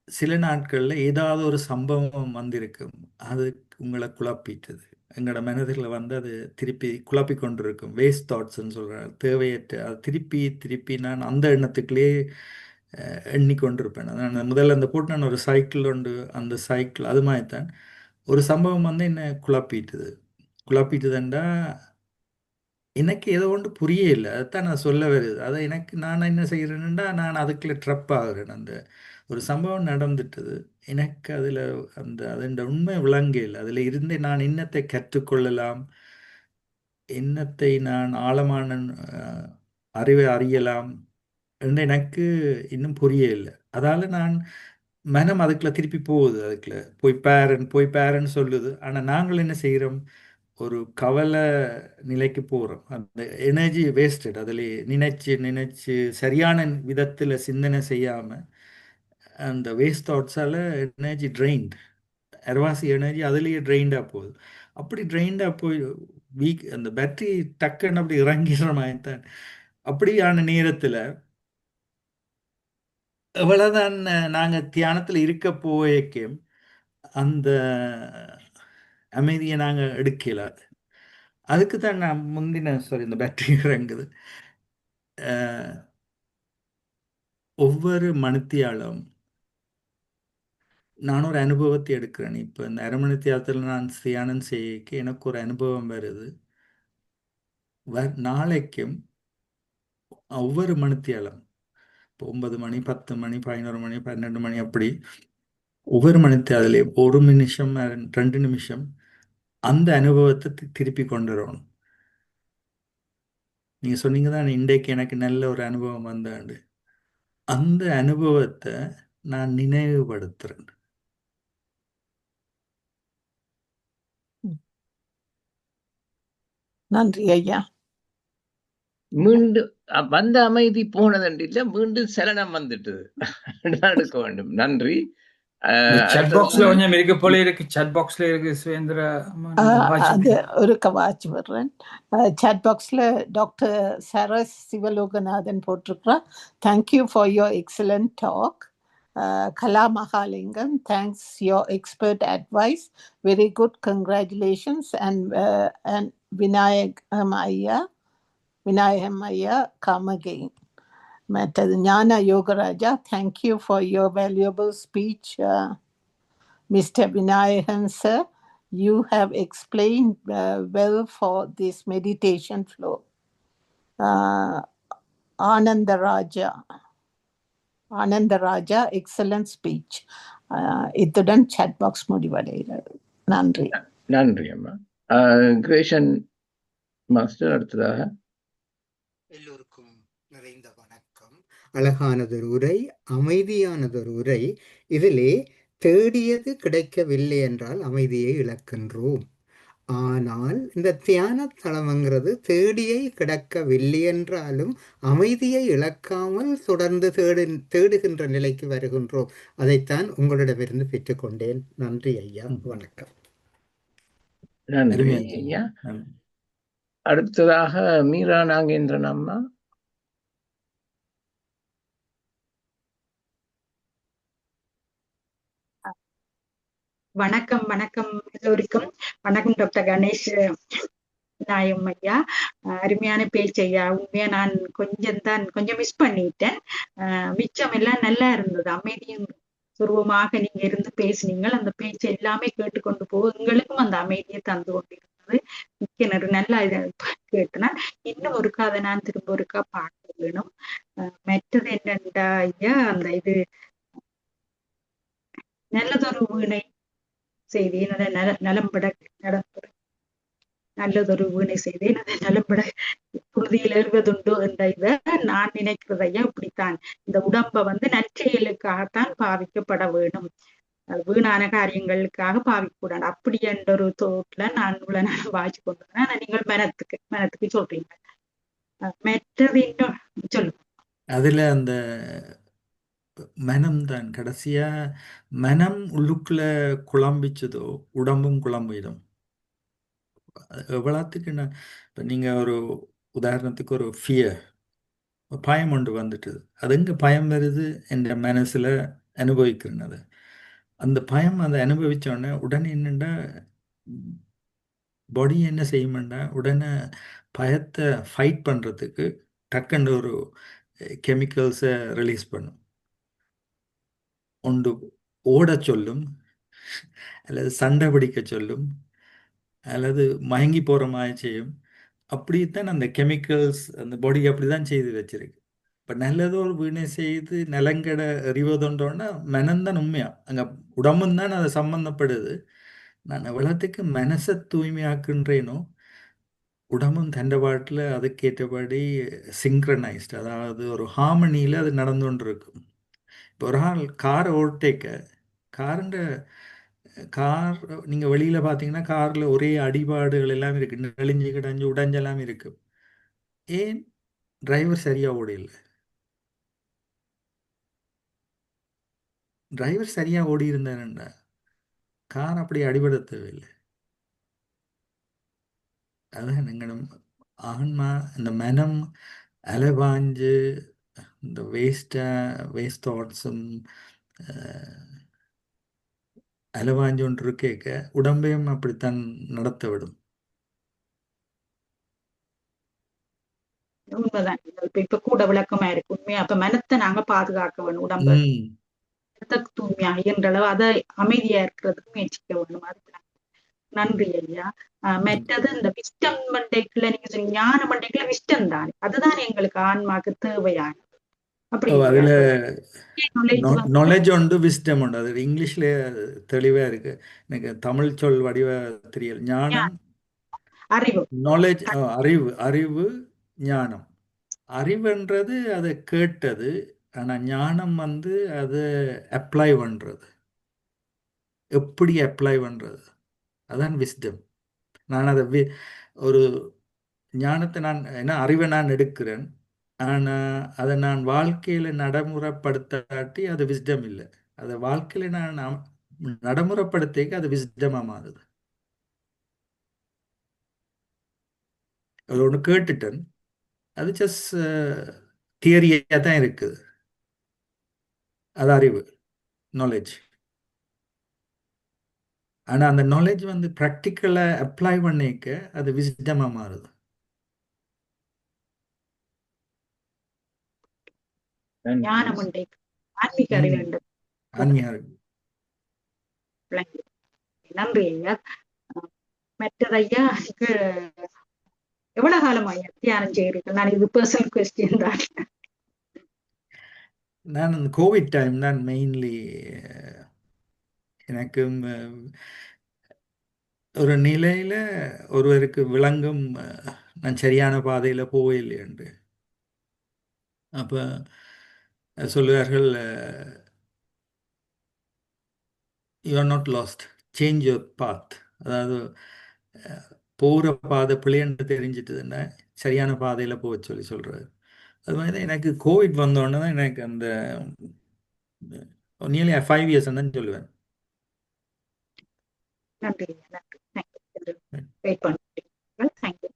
சில நாட்களில் ஏதாவது ஒரு சம்பவம் வந்திருக்கும், அது உங்களை குழப்பிட்டது. எங்களோட மனதில் வந்து அது திருப்பி குழப்பி கொண்டிருக்கும். வேஸ்ட் தாட்ஸ்ன்னு சொல்கிறாங்க, தேவையற்ற. அது திருப்பி நான் அந்த எண்ணத்துக்குள்ளே எண்ணிக்கொண்டிருப்பேன். நான் முதல்ல அந்த போட்டு நான் ஒரு சைக்கிள் உண்டு, அந்த சைக்கிள் அது மாதிரி தான் ஒரு சம்பவம் வந்து என்ன குழப்பிட்டுதுண்டா எனக்கு ஏதோ ஒன்று புரியல. அதுதான் நான் சொல்ல வருது. அதை நான் என்ன செய்கிறேன்னா, நான் அதுக்குள்ள ட்ரப் ஆகுறேன். அந்த ஒரு சம்பவம் நடந்துட்டது, எனக்கு அதில் அதோட உண்மை விளங்கல. அதில் இருந்து நான் இன்னத்தை கற்றுக்கொள்ளலாம், இன்னத்தை நான் ஆழமான அறிவை அறியலாம் என்று எனக்கு இன்னும் புரியல. அதால் நான் மனம் அதுக்குள்ள திருப்பி போகுது, அதுக்குள்ள போய் பேரன்னு சொல்லுது. ஆனால் நாங்கள் என்ன செய்கிறோம், ஒரு கவலை நிலைக்கு போகிறோம். அந்த எனர்ஜி வேஸ்டட். அதில் நினைச்சு சரியான விதத்தில் சிந்தனை செய்யாமல் அந்த வேஸ்ட் தாட்ஸால் எனர்ஜி ட்ரெயின்ட், அரைவாசி எனர்ஜி அதுலேயே ட்ரெயின்டாக போகுது. அப்படி ட்ரெயின்டாக போய் அந்த பேட்டரி டக்குன்னு அப்படி இறங்கிடுற மாதிரி தான். அப்படியான நேரத்தில் எவ்வளோதான் நாங்கள் தியானத்தில் இருக்க போய்க்கும் அந்த அமைதியை நாங்கள் எடுக்கல. அதுக்கு தான் நான் இந்த பேட்டரி இறங்குது. ஒவ்வொரு மணித்தியாலும் நான் ஒரு அனுபவத்தை எடுக்கிறேன். இப்போ இந்த அரை மணி தியானத்தில் நான் தியானம் செய்ய எனக்கு ஒரு அனுபவம் வருது. நாளைக்கும் ஒவ்வொரு மணித்தியாலும், இப்போ 9 மணி, 10 மணி, 11 மணி, 12 மணி, அப்படி ஒவ்வொரு மணித்தியாலையும் 1 நிமிஷம் 2 நிமிஷம் அந்த அனுபவத்தை திருப்பி கொண்டு வரணும். நீங்கள் சொன்னீங்க தான் இன்றைக்கு எனக்கு நல்ல ஒரு அனுபவம் வந்தாண்டு. அந்த அனுபவத்தை நான் நினைவுபடுத்துறேன். நன்றி ஐயா. மீண்டும் வந்த அமைதி போனதுண்டு இல்லை, மீண்டும் சலனம் வந்துட்டது. எடுக்க வேண்டும். நன்றி. chat boxல கொஞ்சம் இருக்கு போல இருக்கு. chat boxல இருக்கு சுவேந்திரா. அது ஒரு கவாச்சு வர்றேன். chat boxல டாக்டர் சரஸ் சிவலோகநாதன் போட்டிருக்கிறா. Thank you for your excellent talk. Kala Mahalingam, thanks your expert advice. Very good, congratulations. And Vinayagam Ayya, come again. Jnana Yogaraja, thank you for your valuable speech, Mr. Vinayagan sir. You have explained well for this meditation flow. Anandaraja, excellent speech. இத்துடன் chat box முடிவடைகிறது. நன்றி. நன்றி அம்மா. கிரேஷன் master அடுத்ததாக. எல்லோருக்கும் நிறைந்த வணக்கம். அழகானதொரு உரை, அமைதியானதொரு உரை. இதிலே தேடியது கிடைக்கவில்லை என்றால் அமைதியை இழக்கின்றோம். ஆனால் இந்த தியான தலம்ங்கிறது தேடியை கிடக்கவில்லை என்றாலும் அமைதியை இழக்காமல் தொடர்ந்து தேடுகின்ற நிலைக்கு வருகின்றோம். அதைத்தான் உங்களிடமிருந்து பெற்றுக்கொண்டேன். நன்றி ஐயா, வணக்கம். நன்றி அருமையா ஐயா. நன்றி. அடுத்ததாக மீரா நாகேந்திரன் அம்மா. வணக்கம் வணக்கம் எல்லோருக்கும். வணக்கம் டாக்டர் கணேஷ் நாயம் ஐயா. அருமையான பேச்சு ஐயா. உண்மையா நான் கொஞ்சம் மிஸ் பண்ணிட்டேன். மிச்சம் எல்லாம் நல்லா இருந்தது. அமைதியும் சுருவமாக நீங்க இருந்து பேசுனீங்க. அந்த பேச்சு எல்லாமே கேட்டுக்கொண்டு போக எங்களுக்கும் அந்த அமைதியை தந்து கொண்டிருந்தது. மிக்க நல்லா இதை கேட்டனா இன்னும் ஒருக்கா அதை நான் திரும்ப ஒருக்கா பார்க்க வேணும். மற்றது என்னண்டா ஐயா, அந்த இது நல்லதொரு வீணை செய்தி நலம்பட நடப்பது நல்லதொரு வீணை செய்தி நலம்பட புழுதியில் எழுவதுண்டு என்ற இதை நான் நினைக்கிறதையா இப்படித்தான் இந்த உடம்ப நற்செயலுக்காகத்தான் பாவிக்கப்பட வேணும், வீணான காரியங்களுக்காக பாவிக்கூடாது அப்படி என்ற ஒரு தோட்ல நான் இவ்வளவு நேரம் வாய்ச்சி கொண்டிருந்தேன். நீங்கள் மனத்துக்கு சொல்றீங்க. மற்றது இன்னும் சொல்லுங்க. அதுல அந்த மனம்தான் கடைசியா மனம் உள்ளுக்குள்ள குழம்பிச்சதோ உடம்பும் குழம்பிடும். எவ்வளோத்துக்கு இப்போ நீங்கள் ஒரு உதாரணத்துக்கு ஒரு ஃபியர் பயம் ஒன்று வந்துட்டுது. அது எங்கே பயம் வருது? என்ற மனசில் அனுபவிக்கிறேன். அது அந்த பயம் அதை அனுபவித்தோடனே உடனே என்னென்னா பாடி என்ன செய்யுமெண்டா உடனே பயத்தை ஃபைட் பண்ணுறதுக்கு டக்குன்னு ஒரு கெமிக்கல்ஸை ரிலீஸ் பண்ணும். ஒன்று ஓட சொல்லும், அல்லது சண்டை பிடிக்க சொல்லும், அல்லது மயங்கி போகிற மாதிரி செய்யும். அப்படித்தான் அந்த கெமிக்கல்ஸ் அந்த பாடி அப்படி தான் செய்து வச்சிருக்கு. இப்போ நல்லதோ ஒரு வீணை செய்து நிலங்கடை எறிவதுன்றோன்னா மனம்தான் உண்மையா, அங்கே உடம்பும் தான் அதை சம்மந்தப்படுது. நான் எவ்வளோத்துக்கு மனசை தூய்மையாக்குன்றேனோ உடம்பும் தண்டபாட்டில் அதுக்கேற்றபடி சிங்க்ரனைஸ்ட், அதாவது ஒரு ஹார்மனியில் அது நடந்து கொண்டு இருக்கும். இப்போ ஒரு ஆள் காரை ஓட்டேக்க கார் நீங்கள் வெளியில் பார்த்தீங்கன்னா காரில் ஒரே அடிபாடுகள் எல்லாம் இருக்குது, நெளிஞ்சு கிடஞ்சு உடைஞ்செல்லாம் இருக்கு. ஏன்? டிரைவர் சரியாக ஓடிஇல்லை. டிரைவர் சரியாக ஓடி இருந்தாருண்டா கார் அப்படி அடிபட தேவையில்லை. அதான் நீங்கள் ஆன்மா இந்த மனம் அலைவாஞ்சு இந்த வேஸ்ட் தாட்ஸும் அலைவாஞ்சு ஒன்று கேட்க உடம்பையும் அப்படித்தான் நடத்த விடும். உண்மைதான். இப்ப கூட விளக்கமா இருக்கு. உண்மையா அப்ப மனத்தை நாங்க பாதுகாக்க வேணும். உடம்ப தூய்மையா என்ற அளவு அதை அமைதியா இருக்கிறதுக்கு முயற்சிக்க வேணும். அதுக்கு நன்றி ஐயா. மற்றது இந்த விஸ்டம் மண்டைக்குள்ள நீங்க சொன்னீங்க, ஞான மண்டைக்குள்ள விஸ்டம் தானே, அதுதான் எங்களுக்கு ஆன்மாக்கு தேவையானது. அப்படி அதுல நாலேஜ் உண்டு, விஸ்டம் உண்டு. அது இங்கிலீஷ்ல தெளிவா இருக்கு. எனக்கு தமிழ் சொல் வடிவ தெரியல. ஞானம், அறிவு, நாலேஜ், அறிவு, ஞானம். அறிவுன்றது அதை கேட்டது, ஆனா ஞானம் அதை அப்ளை பண்றது, எப்படி அப்ளை பண்றது, அதான் விஸ்டம். நான் அதை ஒரு ஞானத்தை அறிவை நான் எடுக்கிறேன், ஆனால் அதை நான் வாழ்க்கையில் நடைமுறைப்படுத்தாட்டி அது விஸ்டம் இல்லை. அதை வாழ்க்கையில் நான் நடைமுறைப்படுத்திக்க அது விஸ்டமாக மாறுது. அது ஒன்று கேட்டுட்டேன், அது ஜஸ்ட் தியரியாக தான் இருக்குது. அது அறிவு, நாலேஜ். ஆனால் அந்த நாலேஜ் ப்ராக்டிக்கலாக அப்ளை பண்ணிக்க அது விஸ்டமாக மாறுது. ஞானம் உண்டு, ஆன்மீக அறிவு உண்டு. நன்றி ஐயா. மற்றது ஐயா, எவ்வளவு காலம் ஐயா தியானம் செய்கிறீர்கள்? நான் இது பர்சனல் கொஸ்டின் தான். நான் அந்த கோவிட் டைம் தான் மெயின்லி எனக்கு ஒரு நிலையில ஒருவருக்கு விளங்கும் நான் சரியான பாதையில் போகவில்லை என்று. அப்போ சொல்லுவார்கள், you are not lost. Change your path. அதாவது போகிற பாதை பிள்ளைன்னு தெரிஞ்சிட்டுதுன்னா சரியான பாதையில் போக சொல்லி சொல்கிறாரு. அது மாதிரி தான் எனக்கு கோவிட் வந்தோடனே தான் எனக்கு அந்த நியர்லி 5 years தான் சொல்லுவேன். நன்றி நன்றி தேங்க்யூ வெயிட் பண்ணுறீங்க தேங்க்யூ.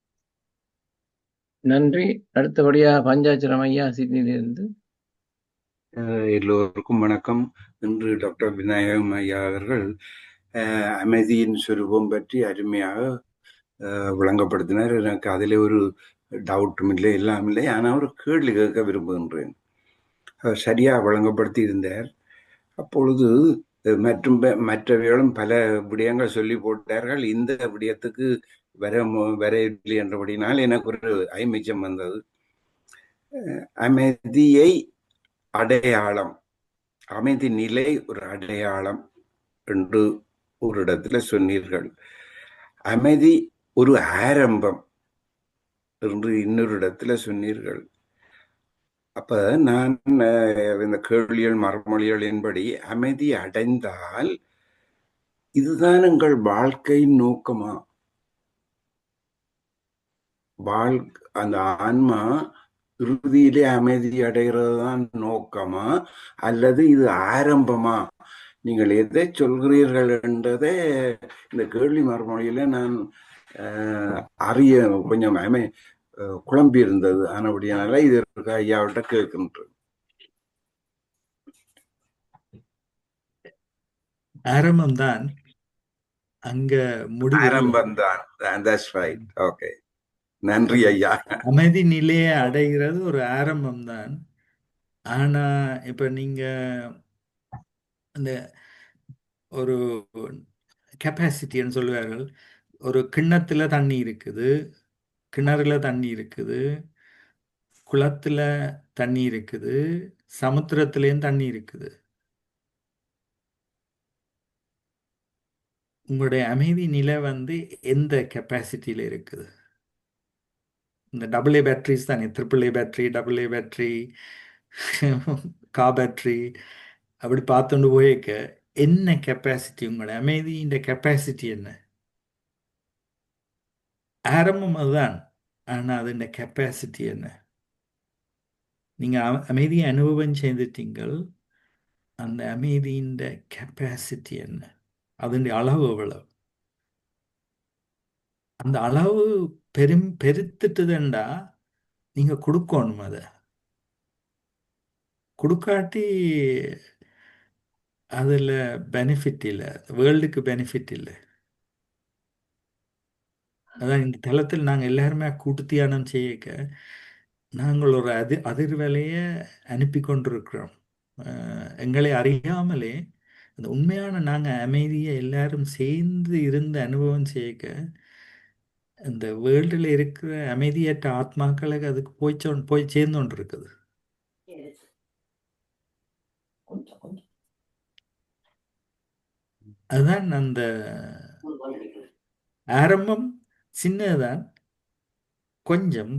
நன்றி. அடுத்தபடியா பஞ்சாச்சலம் ஐயா சிட்னியிலிருந்து. எல்லோருக்கும் வணக்கம். இன்று டாக்டர் விநாயகம் ஐயா அவர்கள் அமைதியின் சுரூபம் பற்றி அருமையாக விளங்கப்படுத்தினார். எனக்கு அதில் ஒரு டவுட்டும் இல்லை, எல்லாம் இல்லை. ஆனால் ஒரு கேள்வி கேட்க விரும்புகின்றேன். அவர் சரியாக விளங்கப்படுத்தி இருந்தார். அப்பொழுது மற்றவைகளும் பல விடயங்கள் சொல்லி போட்டார்கள். இந்த விடயத்துக்கு வரவில்லை என்றபடினால் எனக்கு ஒரு ஐமிச்சம் வந்தது. அமைதியை அடையாளம், அமைதி நிலை ஒரு அடையாளம் என்று ஒரு இடத்துல சொன்னீர்கள். அமைதி ஒரு ஆரம்பம் என்று இன்னொரு இடத்துல சொன்னீர்கள். அப்ப நான் இந்த கேள்விகள் மறுமொழிகளின்படி அமைதி அடைந்தால் இதுதான் எங்கள் வாழ்க்கையின் நோக்கமா? அந்த ஆன்மா இறுதியிலே அமைதி அடைகிறது தான் நோக்கமா, அல்லது இது ஆரம்பமா? நீங்கள் எதை சொல்கிறீர்கள் என்றதை இந்த கேள்வி மறுமொழியில நான் அறிய கொஞ்சம் குழம்பி இருந்தது. ஆனபடியானால இதற்கு ஐயாவிட்ட கேட்கின்றேன். ஆரம்பம் தான் அங்க முடிவு. ஆரம்பம் தான். That's right. Okay. நன்றி ஐயா. அமைதி நிலையை அடைகிறது ஒரு ஆரம்பம் தான். ஆனா இப்ப நீங்க அந்த ஒரு கெப்பாசிட்டின்னு சொல்லுவார்கள். ஒரு கிண்ணத்துல தண்ணி இருக்குது, கிணறுல தண்ணி இருக்குது, குளத்துல தண்ணி இருக்குது, சமுத்திரத்திலேயும் தண்ணி இருக்குது. உங்களுடைய அமைதி நிலை எந்த கெப்பாசிட்டியில இருக்குது? இந்த AA பேட்டரிஸ் தானே, AAA battery, AA battery, battery அப்படி பார்த்துட்டு போயிருக்க என்ன கெப்பாசிட்டி? உங்களோட அமைதியின் கெப்பாசிட்டி என்ன? ஆரம்பம் அதுதான். ஆனா அது கெப்பாசிட்டி என்ன? நீங்க அமைதியை அனுபவம் செய்துட்டீங்கள். அந்த அமைதியின் கெப்பாசிட்டி என்ன? அதனுடைய அளவு எவ்வளவு? அந்த அளவு பெருத்துட்டுதுண்டா நீங்க கொடுக்கணும். அதை கொடுக்காட்டி அதில் பெனிஃபிட் இல்லை, வேர்ல்டுக்கு பெனிஃபிட் இல்லை. அதான் இந்த தளத்தில் நாங்கள் எல்லாருமே கூட்டு தியானம் செய்யக்க நாங்கள் ஒரு அதிர்வலையை அனுப்பி கொண்டிருக்கிறோம். எங்களை அறியாமலே அந்த உண்மையான நாங்கள் அமைதியை எல்லாரும் சேர்ந்து இருந்து அனுபவம் செய்யக்க இந்த வேர்ல்டில் இருக்கிற அமைதியற்ற ஆத்மாக்களுக்கு அதுக்கு போய் சேர்ந்து கொண்டு இருக்குது. அதுதான் அந்த ஆரம்பம் சின்னதான், கொஞ்சம்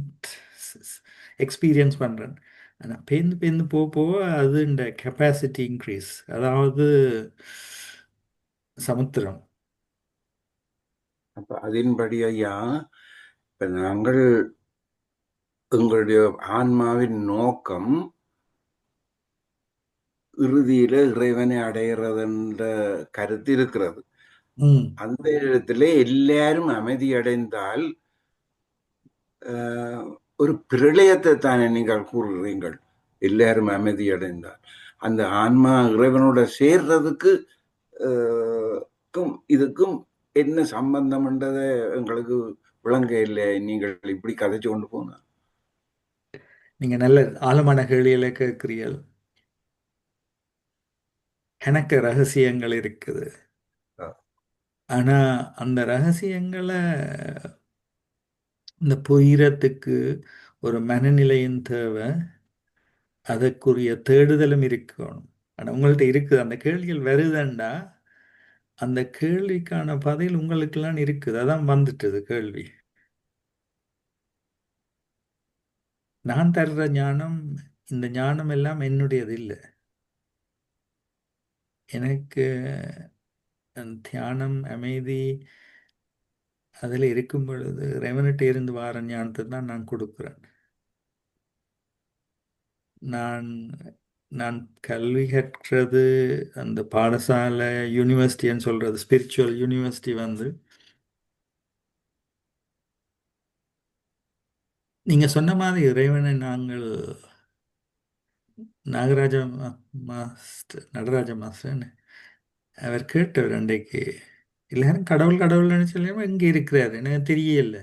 எக்ஸ்பீரியன்ஸ் பண்ணுறேன். ஆனால் பேர்ந்து போக அது இந்த கெப்பாசிட்டி இன்க்ரீஸ். அதாவது சமுத்திரம். அப்ப அதன்படி ஐயா, இப்ப நாங்கள் எங்களுடைய ஆன்மாவின் நோக்கம் இறுதியில இறைவனை அடைகிறது என்ற கருத்து இருக்கிறது. அந்த இடத்துல எல்லாரும் அமைதி அடைந்தால் ஒரு பிரளயத்தை தானே நீங்கள் கூறுகிறீர்கள். எல்லாரும் அமைதி அடைந்தால் அந்த ஆன்மா இறைவனோட சேர்றதுக்கு இதுக்கும் என்ன சம்பந்தம்ன்றதை எங்களுக்கு விளங்க இல்லை. நீங்கள் இப்படி கதைச்சு கொண்டு போங்க. நீங்க நல்ல ஆழமான கேள்விகளை கேட்கிறீர்கள். எனக்கு ரகசியங்கள் இருக்குது. ஆனா அந்த ரகசியங்களை இந்த புயிரத்துக்கு ஒரு மனநிலையின் தேவை, அதற்குரிய தேடுதலும் இருக்கணும். ஆனால் உங்கள்கிட்ட இருக்குது. அந்த கேள்விகள் வருதுண்டா அந்த கேள்விக்கான பதில் உங்களுக்கெல்லாம் இருக்குது. அதான் வந்துட்டுது கேள்வி. நான் தர்ற ஞானம், இந்த ஞானம் எல்லாம் என்னுடையது இல்லை. எனக்கு தியானம் அமைதி அதில் இருக்கும் பொழுது இறைவனிட்ட இருந்து வார ஞானத்தை தான் நான் கொடுக்குறேன். நான் நான் கல்வி கற்றது அந்த பாடசாலை யூனிவர்சிட்டின்னு சொல்றது ஸ்பிரிச்சுவல் யூனிவர்சிட்டி வந்து நீங்க சொன்ன மாதிரி இறைவனை நாங்கள் நாகராஜ மாஸ்டர் நடராஜ மாஸ்டர்னு அவர் கேட்டவர் அன்றைக்கு எல்லாரும் கடவுள் கடவுள் நினைச்சாலும் எங்கே இருக்கிறாரு எனக்கு தெரியல.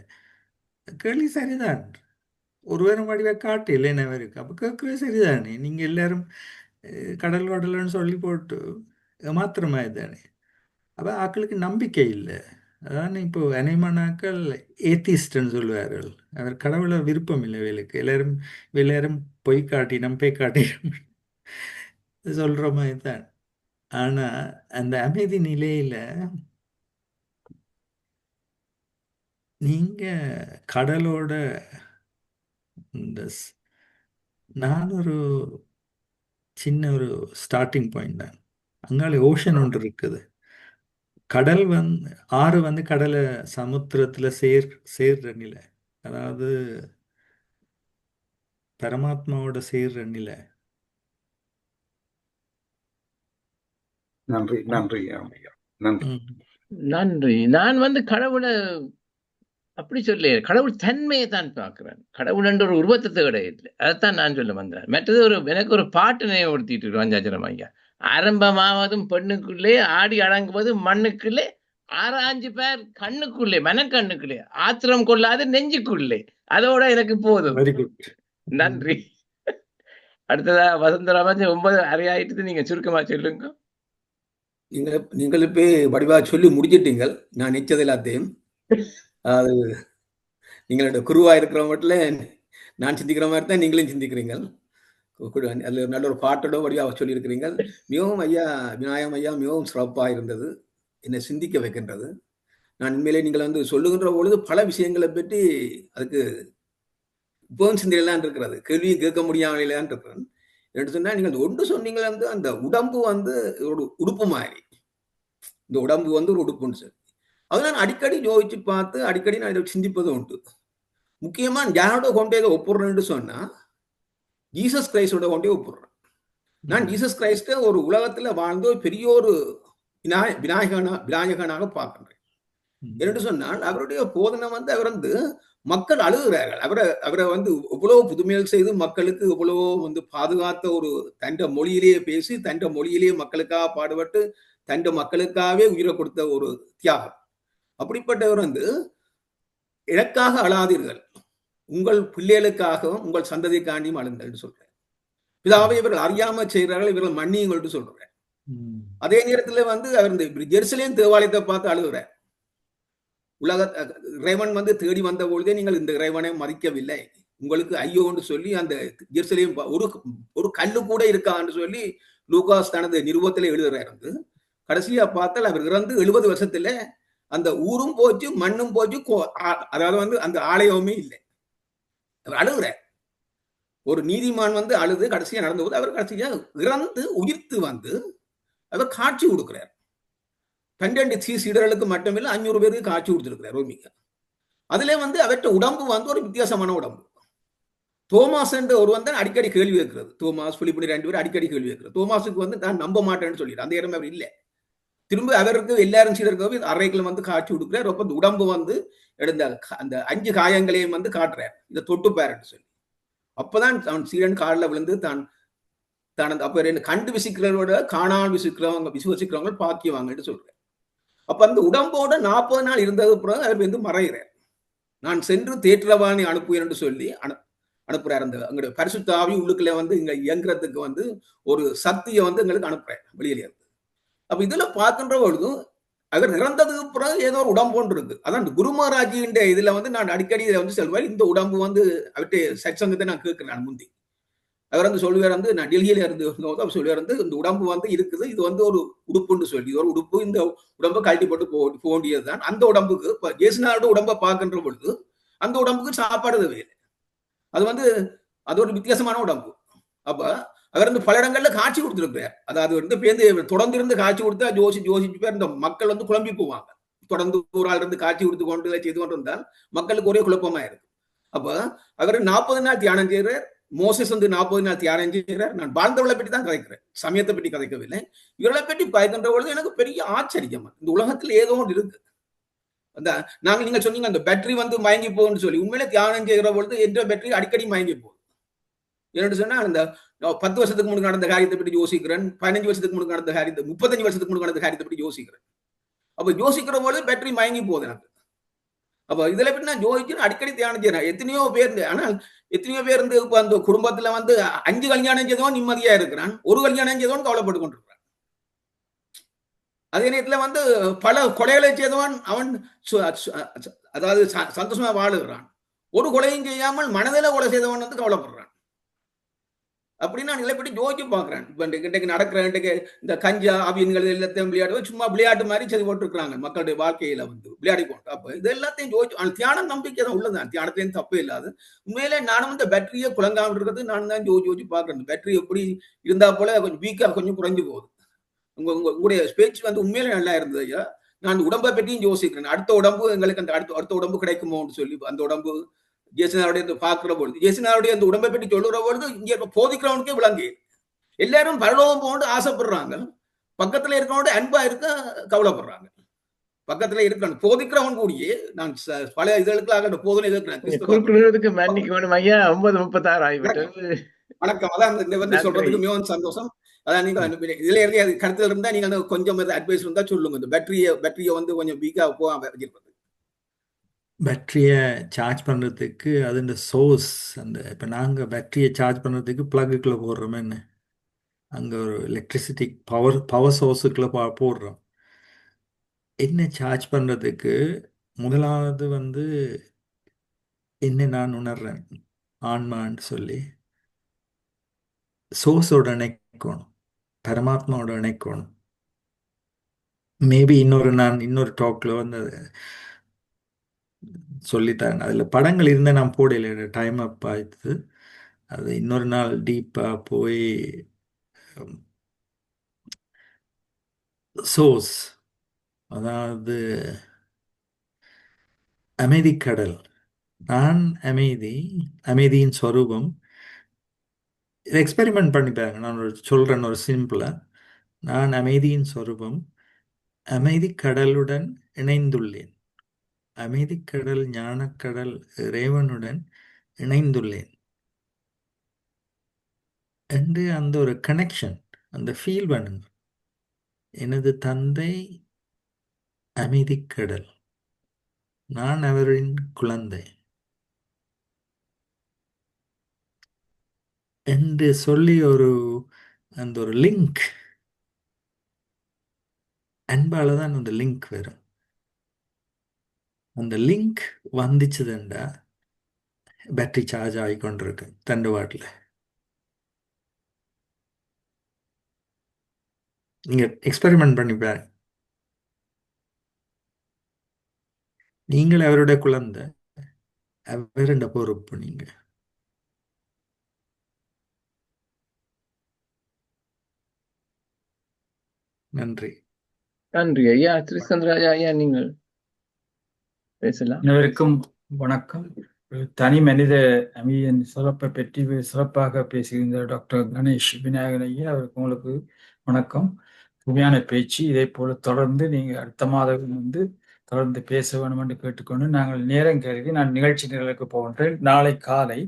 கேள்வி சரிதான். ஒருவரும் வடிவ காட்டு இல்லைன்னு அவருக்கு அப்போ கேட்குறது சரிதானே. நீங்கள் எல்லாரும் கடல் கடல்னு சொல்லி போட்டு ஏமாத்திரமாய் தானே. அப்போ ஆக்களுக்கு நம்பிக்கை இல்லை. அதான் இப்போ அனைமானாக்கள் ஏத்திஸ்ட்ன்னு சொல்லுவார்கள். அவர் கடவுளை விருப்பம் இல்லை வேலுக்கு. எல்லாரும் பொய் காட்டினம் பேய் காட்டினம் சொல்கிற மாதிரி தான். ஆனால் அந்த அமைதி நிலையில் நீங்கள் கடலோட இந்த நான் ஒரு சின்ன ஒரு ஸ்டார்டிங் பாயிண்ட் தான். அங்கால ஓஷன் ஒன்று இருக்குது. கடல் ஆறு கடலை சமுத்திரத்தில் சேர்ற நிலை, அதாவது பரமாத்மாவோட சேர்ற நிலை. நன்றி நன்றி நன்றி நன்றி. நான் கடவுளை அப்படி சொல்ல, கடவுள் தன்மையை தான் பார்க்கிறேன். கடவுள் என்ற ஒரு உருவத்தை கிடையாது. அதைத்தான் நான் சொல்ல வந்தேன். மற்றது எனக்கு ஒரு பாட்டு நினைவுபடுத்திட்டு வஞ்சாச்சரம் ஐயா. ஆரம்பமாவதும் பெண்ணுக்குள்ளே, ஆடி அடங்குவதும் மண்ணுக்குள்ளே, 6 பேர் கண்ணுக்குள்ளே, மனக்கண்ணுக்குள்ளே, ஆத்திரம் கொள்ளாது நெஞ்சுக்குள்ளே. அதோட எனக்கு போதும். வெரி குட், நன்றி. அடுத்ததா வசந்தராமன் 9 அரை ஆயிட்டு, நீங்க சுருக்கமா சொல்லுங்க. நீங்கள் இப்போ வடிவா சொல்லி முடிச்சிட்டீங்க. நான் நிச்சயது எல்லாத்தையும். அது நீங்களோட குருவா இருக்கிற மட்டும் நான் சிந்திக்கிற மாதிரி தான் நீங்களும் சிந்திக்கிறீங்க. அதுல நல்ல ஒரு பாட்டோட வடிவாக சொல்லியிருக்கிறீங்க. மிகவும் ஐயா விநாயகம் ஐயா மிகவும் சிறப்பாக இருந்தது. என்னை சிந்திக்க வைக்கின்றது. நான் உண்மையிலே நீங்கள் சொல்லுகின்ற பொழுது பல விஷயங்களை பற்றி அதுக்கு இப்பவும் சிந்தையிலாம் இருக்கிறது. கேள்வியும் கேட்க முடியாமலேதான் இருக்கிறேன். என்று சொன்னா நீங்கள் ஒன்று சொன்னீங்க, அந்த உடம்பு ஒரு உடுப்பு மாதிரி. இந்த உடம்பு ஒரு உடுப்புன்னு சொல்லி அதை நான் அடிக்கடி யோசிச்சு பார்த்து அடிக்கடி நான் இதை சிந்திப்பது உண்டு. முக்கியமா யாரோட கொண்டே ஒப்புடுறேன்னு சொன்னா ஜீசஸ் கிரைஸ்டோட கொண்டே ஒப்புடுறேன். நான் ஜீசஸ் கிரைஸ்ட ஒரு உலகத்துல வாழ்ந்து பெரிய ஒரு விநாயகனாக பார்க்கின்றேன். என்று சொன்னால் அவருடைய போதனை அவர் மக்கள் அழுகிறார்கள். அவரை எவ்வளவு புதுமைகள் செய்து மக்களுக்கு எவ்வளவோ பாதுகாத்த ஒரு தண்ட மொழியிலேயே பேசி தண்ட மொழியிலேயே மக்களுக்காக பாடுபட்டு தண்ட மக்களுக்காகவே உயிரை கொடுத்த ஒரு தியாகம். அப்படிப்பட்டவர் எனக்காக அழாதீர்கள், உங்கள் பிள்ளைகளுக்காகவும் உங்கள் சந்ததிக்காண்டியும் அழுங்கள் சொல்றேன். பிதாவை இவர்கள் அறியாம செய்கிறார்கள், இவர்கள் மன்னியுங்கள்ட்டு சொல்றேன். அதே நேரத்துல அவர் இந்த ஜெருசலேம் தேவாலயத்தை பார்த்து அழுகிறார். உலக இறைவன் தேடி வந்த பொழுதே நீங்கள் இந்த இறைவனை மதிக்கவில்லை, உங்களுக்கு ஐயோன்னு சொல்லி அந்த ஜெருசலேம் ஒரு கல்லு கூட இருக்கான்னு சொல்லி லூகாஸ் தனது நிருபத்தில் எழுதுறாரு. கடைசியா பார்த்தால் அவர் இறந்து 70 வருஷத்துல அந்த ஊரும் போச்சு, மண்ணும் போச்சு, அதாவது அந்த ஆலயமே இல்லை. அவர் அழுகிறார். ஒரு நீதிமான் அழுது கடைசியா நடந்த போது அவர் கடைசியா இறந்து உயிர்த்து அவர் காட்சி கொடுக்கிறார். 12 சீடர்களுக்கு மட்டுமில்லை 500 பேருக்கு காட்சி கொடுத்திருக்கிறார் ரோமிக்க. அதுல அவற்ற உடம்பு ஒரு வித்தியாசமான உடம்பு. தோமாஸ் என்ற ஒருவன் தான் அடிக்கடி கேள்வி கேட்கிறது. தோமாஸ் பிலிப்பு 2 பேர் அடிக்கடி கேள்வி கேட்கிறது. தோமாஸுக்கு நான் நம்ப மாட்டேன்னு சொல்லிடுறேன். அந்த இடம் அவர் இல்லை. திரும்ப அவருக்கு எல்லாரும் சீடர்கள் அறைகள் காட்சி கொடுக்கிறார். ரொம்ப உடம்பு எடுந்த அந்த 5 காயங்களையும் காட்டுறார், இதை தொட்டு பாருன்னு சொல்லி. அப்பதான் அவன் சீடன் காலில் விழுந்து தான் அப்ப கண்டு விசிக்கிறவரோட காணாமல் விசுவசிக்கிறவங்க பாக்கியவாங்கன்னு சொல்றார். அப்ப அந்த உடம்போட 40 நாள் இருந்தது பிறகு அவர் மறைகிறார். நான் சென்று தேற்றவாணி அனுப்புவேன் என்று சொல்லி அனுப்புறாரு. அங்களுடைய பரிசுத்த ஆவி உள்ளுக்குள்ள இங்க இயங்குறதுக்கு ஒரு சக்தியை எங்களுக்கு அனுப்புறாரு வெளியில இருந்து. அப்ப இதுல பார்க்கின்ற பொழுதும் அவர் இறந்ததுக்கு பிறகு ஏதோ ஒரு உடம்பு ஒன்று இருக்கு. அதான் குரு மகாராஜின் இதுல நான் அடிக்கடி சொல்லுவார், இந்த உடம்பு அவர்கிட்ட சத்சங்கத்தை நான் கேட்கிறேன். நான் முந்தி அவர் சொல்லுவார், நான் டெல்லியில இருந்து அவர் சொல்லுவார், இந்த உடம்பு இருக்குது, இது ஒரு உடுப்புன்னு சொல்லி ஒரு உடுப்பு, இந்த உடம்பை கழட்டி போட்டு போக வேண்டியதுதான். அந்த உடம்புக்கு இப்ப ஜேசுநாதோட உடம்பை பார்க்கின்ற பொழுது அந்த உடம்புக்கு சாப்பாடு தேவையில்லை. அது அது ஒரு வித்தியாசமான உடம்பு. அப்ப அவர் வந்து பல இடங்கள்ல காட்சி கொடுத்திருக்கிறார். அதாவது வந்து பேருந்து தொடர்ந்து இருந்து காட்சி கொடுத்தா யோசிச்சு பேர் இந்த மக்கள் வந்து குழம்பி போவாங்க. தொடர்ந்து ஒரு ஆள் இருந்து காட்சி கொடுத்து கொண்டு செய்து கொண்டு இருந்தால் மக்களுக்கு ஒரே குழப்பமா இருக்கு. அப்ப அவர் 40 நாள் தியானம் செய்கிறார். மோசஸ் வந்து 40 நாள் தியானம் செய்கிறார். நான் வாழ்ந்தவர்களை பற்றி தான் கதைக்கிறேன், சமயத்தை பற்றி கதைக்கவில்லை. இவர்களை பற்றி பார்க்கின்ற பொழுது எனக்கு பெரிய ஆச்சரியம். இந்த உலகத்தில் ஏதோ ஒன்று இருக்கு. அந்த நீங்க சொன்னீங்க அந்த பேட்டரி வந்து மயங்கி போகும்னு சொல்லி, உண்மையிலே தியானம் செய்கிற பொழுது என்ற பேட்டரி அடிக்கடி மயங்கி போகுது. என்னன்னு சொன்னா, அந்த 10 வருஷத்துக்கு முன்னாடி நடந்த காரியத்தை பற்றி யோசிக்கிறேன், 15 வருஷத்துக்கு முன்னாடி நடந்த காரியத்தை, 35 வருஷத்துக்கு முன்னாடி நடந்த காரியத்தை பற்றி யோசிக்கிறேன். அப்ப யோசிக்கிற பொழுது பேட்டரி மயங்கி போகுது எனக்கு. அப்ப இதுல பற்றி நான் யோசிச்சு அடிக்கடி தியானம் செய்யறேன். எத்தனையோ பேர் ஆனால் எத்தனையோ பேர் வந்து இப்ப அந்த குடும்பத்துல வந்து 5 கல்யாணம் செய்தவன் நிம்மதியா இருக்கிறான், ஒரு கல்யாணம் செய்தவன் கவலைப்பட்டு கொண்டிருக்கிறான். அதே நேரத்துல வந்து பல கொலைகளை செய்தவன் அவன் அதாவது சந்தோஷமா வாழுகிறான். ஒரு கொலையும் செய்யாமல் மனதில கொலை செய்தவன் வந்து கவலைப்படுறான். அப்படின்னு நான் நிலைப்படி யோசிச்சு பார்க்கிறேன். இப்ப இன்றைக்கு நடக்கிற இந்த கஞ்சா அவியன்கள் எல்லாத்தையும் விளையாடுவோம், சும்மா விளையாட்டு மாதிரி செய்து போட்டுருக்காங்க மக்களுடைய வாழ்க்கையில வந்து விளையாடி கொண்டு. அப்ப இது எல்லாத்தையும் யோசிச்சு தியானம் நம்பிக்கை தான் உள்ளதான், தியானத்தையும் தப்பே இல்லாது. உண்மையிலே நானும் இந்த பேட்டரியை குழங்காமல் இருக்கிறது நான் தான் யோசிச்சு பார்க்கிறேன். பேட்டரி எப்படி இருந்தா போல கொஞ்சம் வீக்கா கொஞ்சம் குறைஞ்சு போகுது. உங்களுடைய ஸ்பீச் வந்து உண்மையிலே நல்லா இருந்தது ஐயா. நான் உடம்பை பற்றியும் யோசிக்கிறேன். அடுத்த உடம்பு எங்களுக்கு அந்த அடுத்த உடம்பு கிடைக்குமோன்னு சொல்லி, அந்த உடம்பு ஜேசனாருடைய பார்க்கிற பொழுது, ஜேசனாருடைய அந்த உடம்பை பற்றி சொல்லுற பொழுது இங்க போதிக்கிறவனுக்கே விளங்கி எல்லாரும் பரலோகம் போட்டு ஆசைப்படுறாங்க, பக்கத்துல இருக்கிறவனோட அன்பா இருக்க கவலைப்படுறாங்க. பக்கத்துல இருக்கணும் போதிக்கிறவன் கூடியே நான் பல இதழுக்கு போதனை எதிர்க்கிறேன். மன்னிக்கணும் ஐயா, 9:36 ஆகிவிட்டது. வணக்கம். அதான் இந்த வந்து சொல்றதுக்கு மிகவும் சந்தோஷம். அதான் நீங்க இதுல இருக்க கருத்துல இருந்தா நீங்க கொஞ்சம் அட்வைஸ் இருந்தா சொல்லுங்க. இந்த பேட்டரியை வந்து கொஞ்சம் வீக்கா போகாம வச்சிருப்பது. பேட்டரியை சார்ஜ் பண்ணுறதுக்கு அது சோர்ஸ், அந்த இப்போ நாங்கள் பேட்டரியை சார்ஜ் பண்ணுறதுக்கு ப்ளக்குக்குள்ளே போடுறோமே என்ன, அங்கே ஒரு எலக்ட்ரிசிட்டி பவர் சோர்ஸுக்குள்ளே போடுறோம். என்ன சார்ஜ் பண்ணுறதுக்கு முதலாவது வந்து என்ன நான் உணர்றேன் ஆன்மான்னு சொல்லி சோர்ஸோட இணைக்கணும், பரமாத்மாவோட இணைக்கணும். மேபி இன்னொரு டாக்ல வந்து சொல்லித்தரேன். அதில் படங்கள் இருந்தால் நான் போடல, டைம் அப் ஆயிடுது. அது இன்னொரு நாள் டீப்பாக போய் சோர்ஸ், அதாவது அமைதிக்கடல், நான் அமைதியின் ஸ்வரூபம். இதை எக்ஸ்பெரிமெண்ட் பண்ணி பாருங்க. நான் சொல்கிறேன் ஒரு சிம்பிளாக. நான் அமைதியின் ஸ்வரூபம், அமைதிக்கடலுடன் இணைந்துள்ளேன், அமைதிக்கடல் ஞானக்கடல் இறைவனுடன் இணைந்துள்ளேன் என்று அந்த ஒரு கனெக்ஷன், அந்த ஃபீல் பண்ணுங்க. எனது தந்தை அமைதிக்கடல், நான் அவரின் குழந்தை என்று சொல்லி அந்த ஒரு லிங்க், அன்பால தான் அந்த லிங்க் வரும். அந்த லிங்க் வந்துச்சுதுண்டா பேட்டரி சார்ஜ் ஆகிக்கொண்டிருக்கு தண்டு வாட்டில். நீங்கள் எக்ஸ்பெரிமெண்ட் பண்ணி பாருங்க. நீங்கள் அவருடைய குழந்தை, அவருடைய பொறுப்பு நீங்க. நன்றி. நன்றி ஐயா. திருச்சந்திராஜா ஐயா, நீங்கள் பேசலாம். அனைவருக்கும் வணக்கம். தனி மனித அமைதியின் சிறப்பை பற்றி சிறப்பாக பேசுகின்ற டாக்டர் கணேஷ் விநாயகன் ஐயா, அவருக்கு உங்களுக்கு வணக்கம். உண்மையான பேச்சு. இதே போல தொடர்ந்து நீங்க அடுத்த மாதம் வந்து தொடர்ந்து பேச வேணும் என்று கேட்டுக்கொண்டு நாங்கள் நேரம் கருதி நான் நிகழ்ச்சி நிரலுக்கு போகின்றேன். நாளை காலை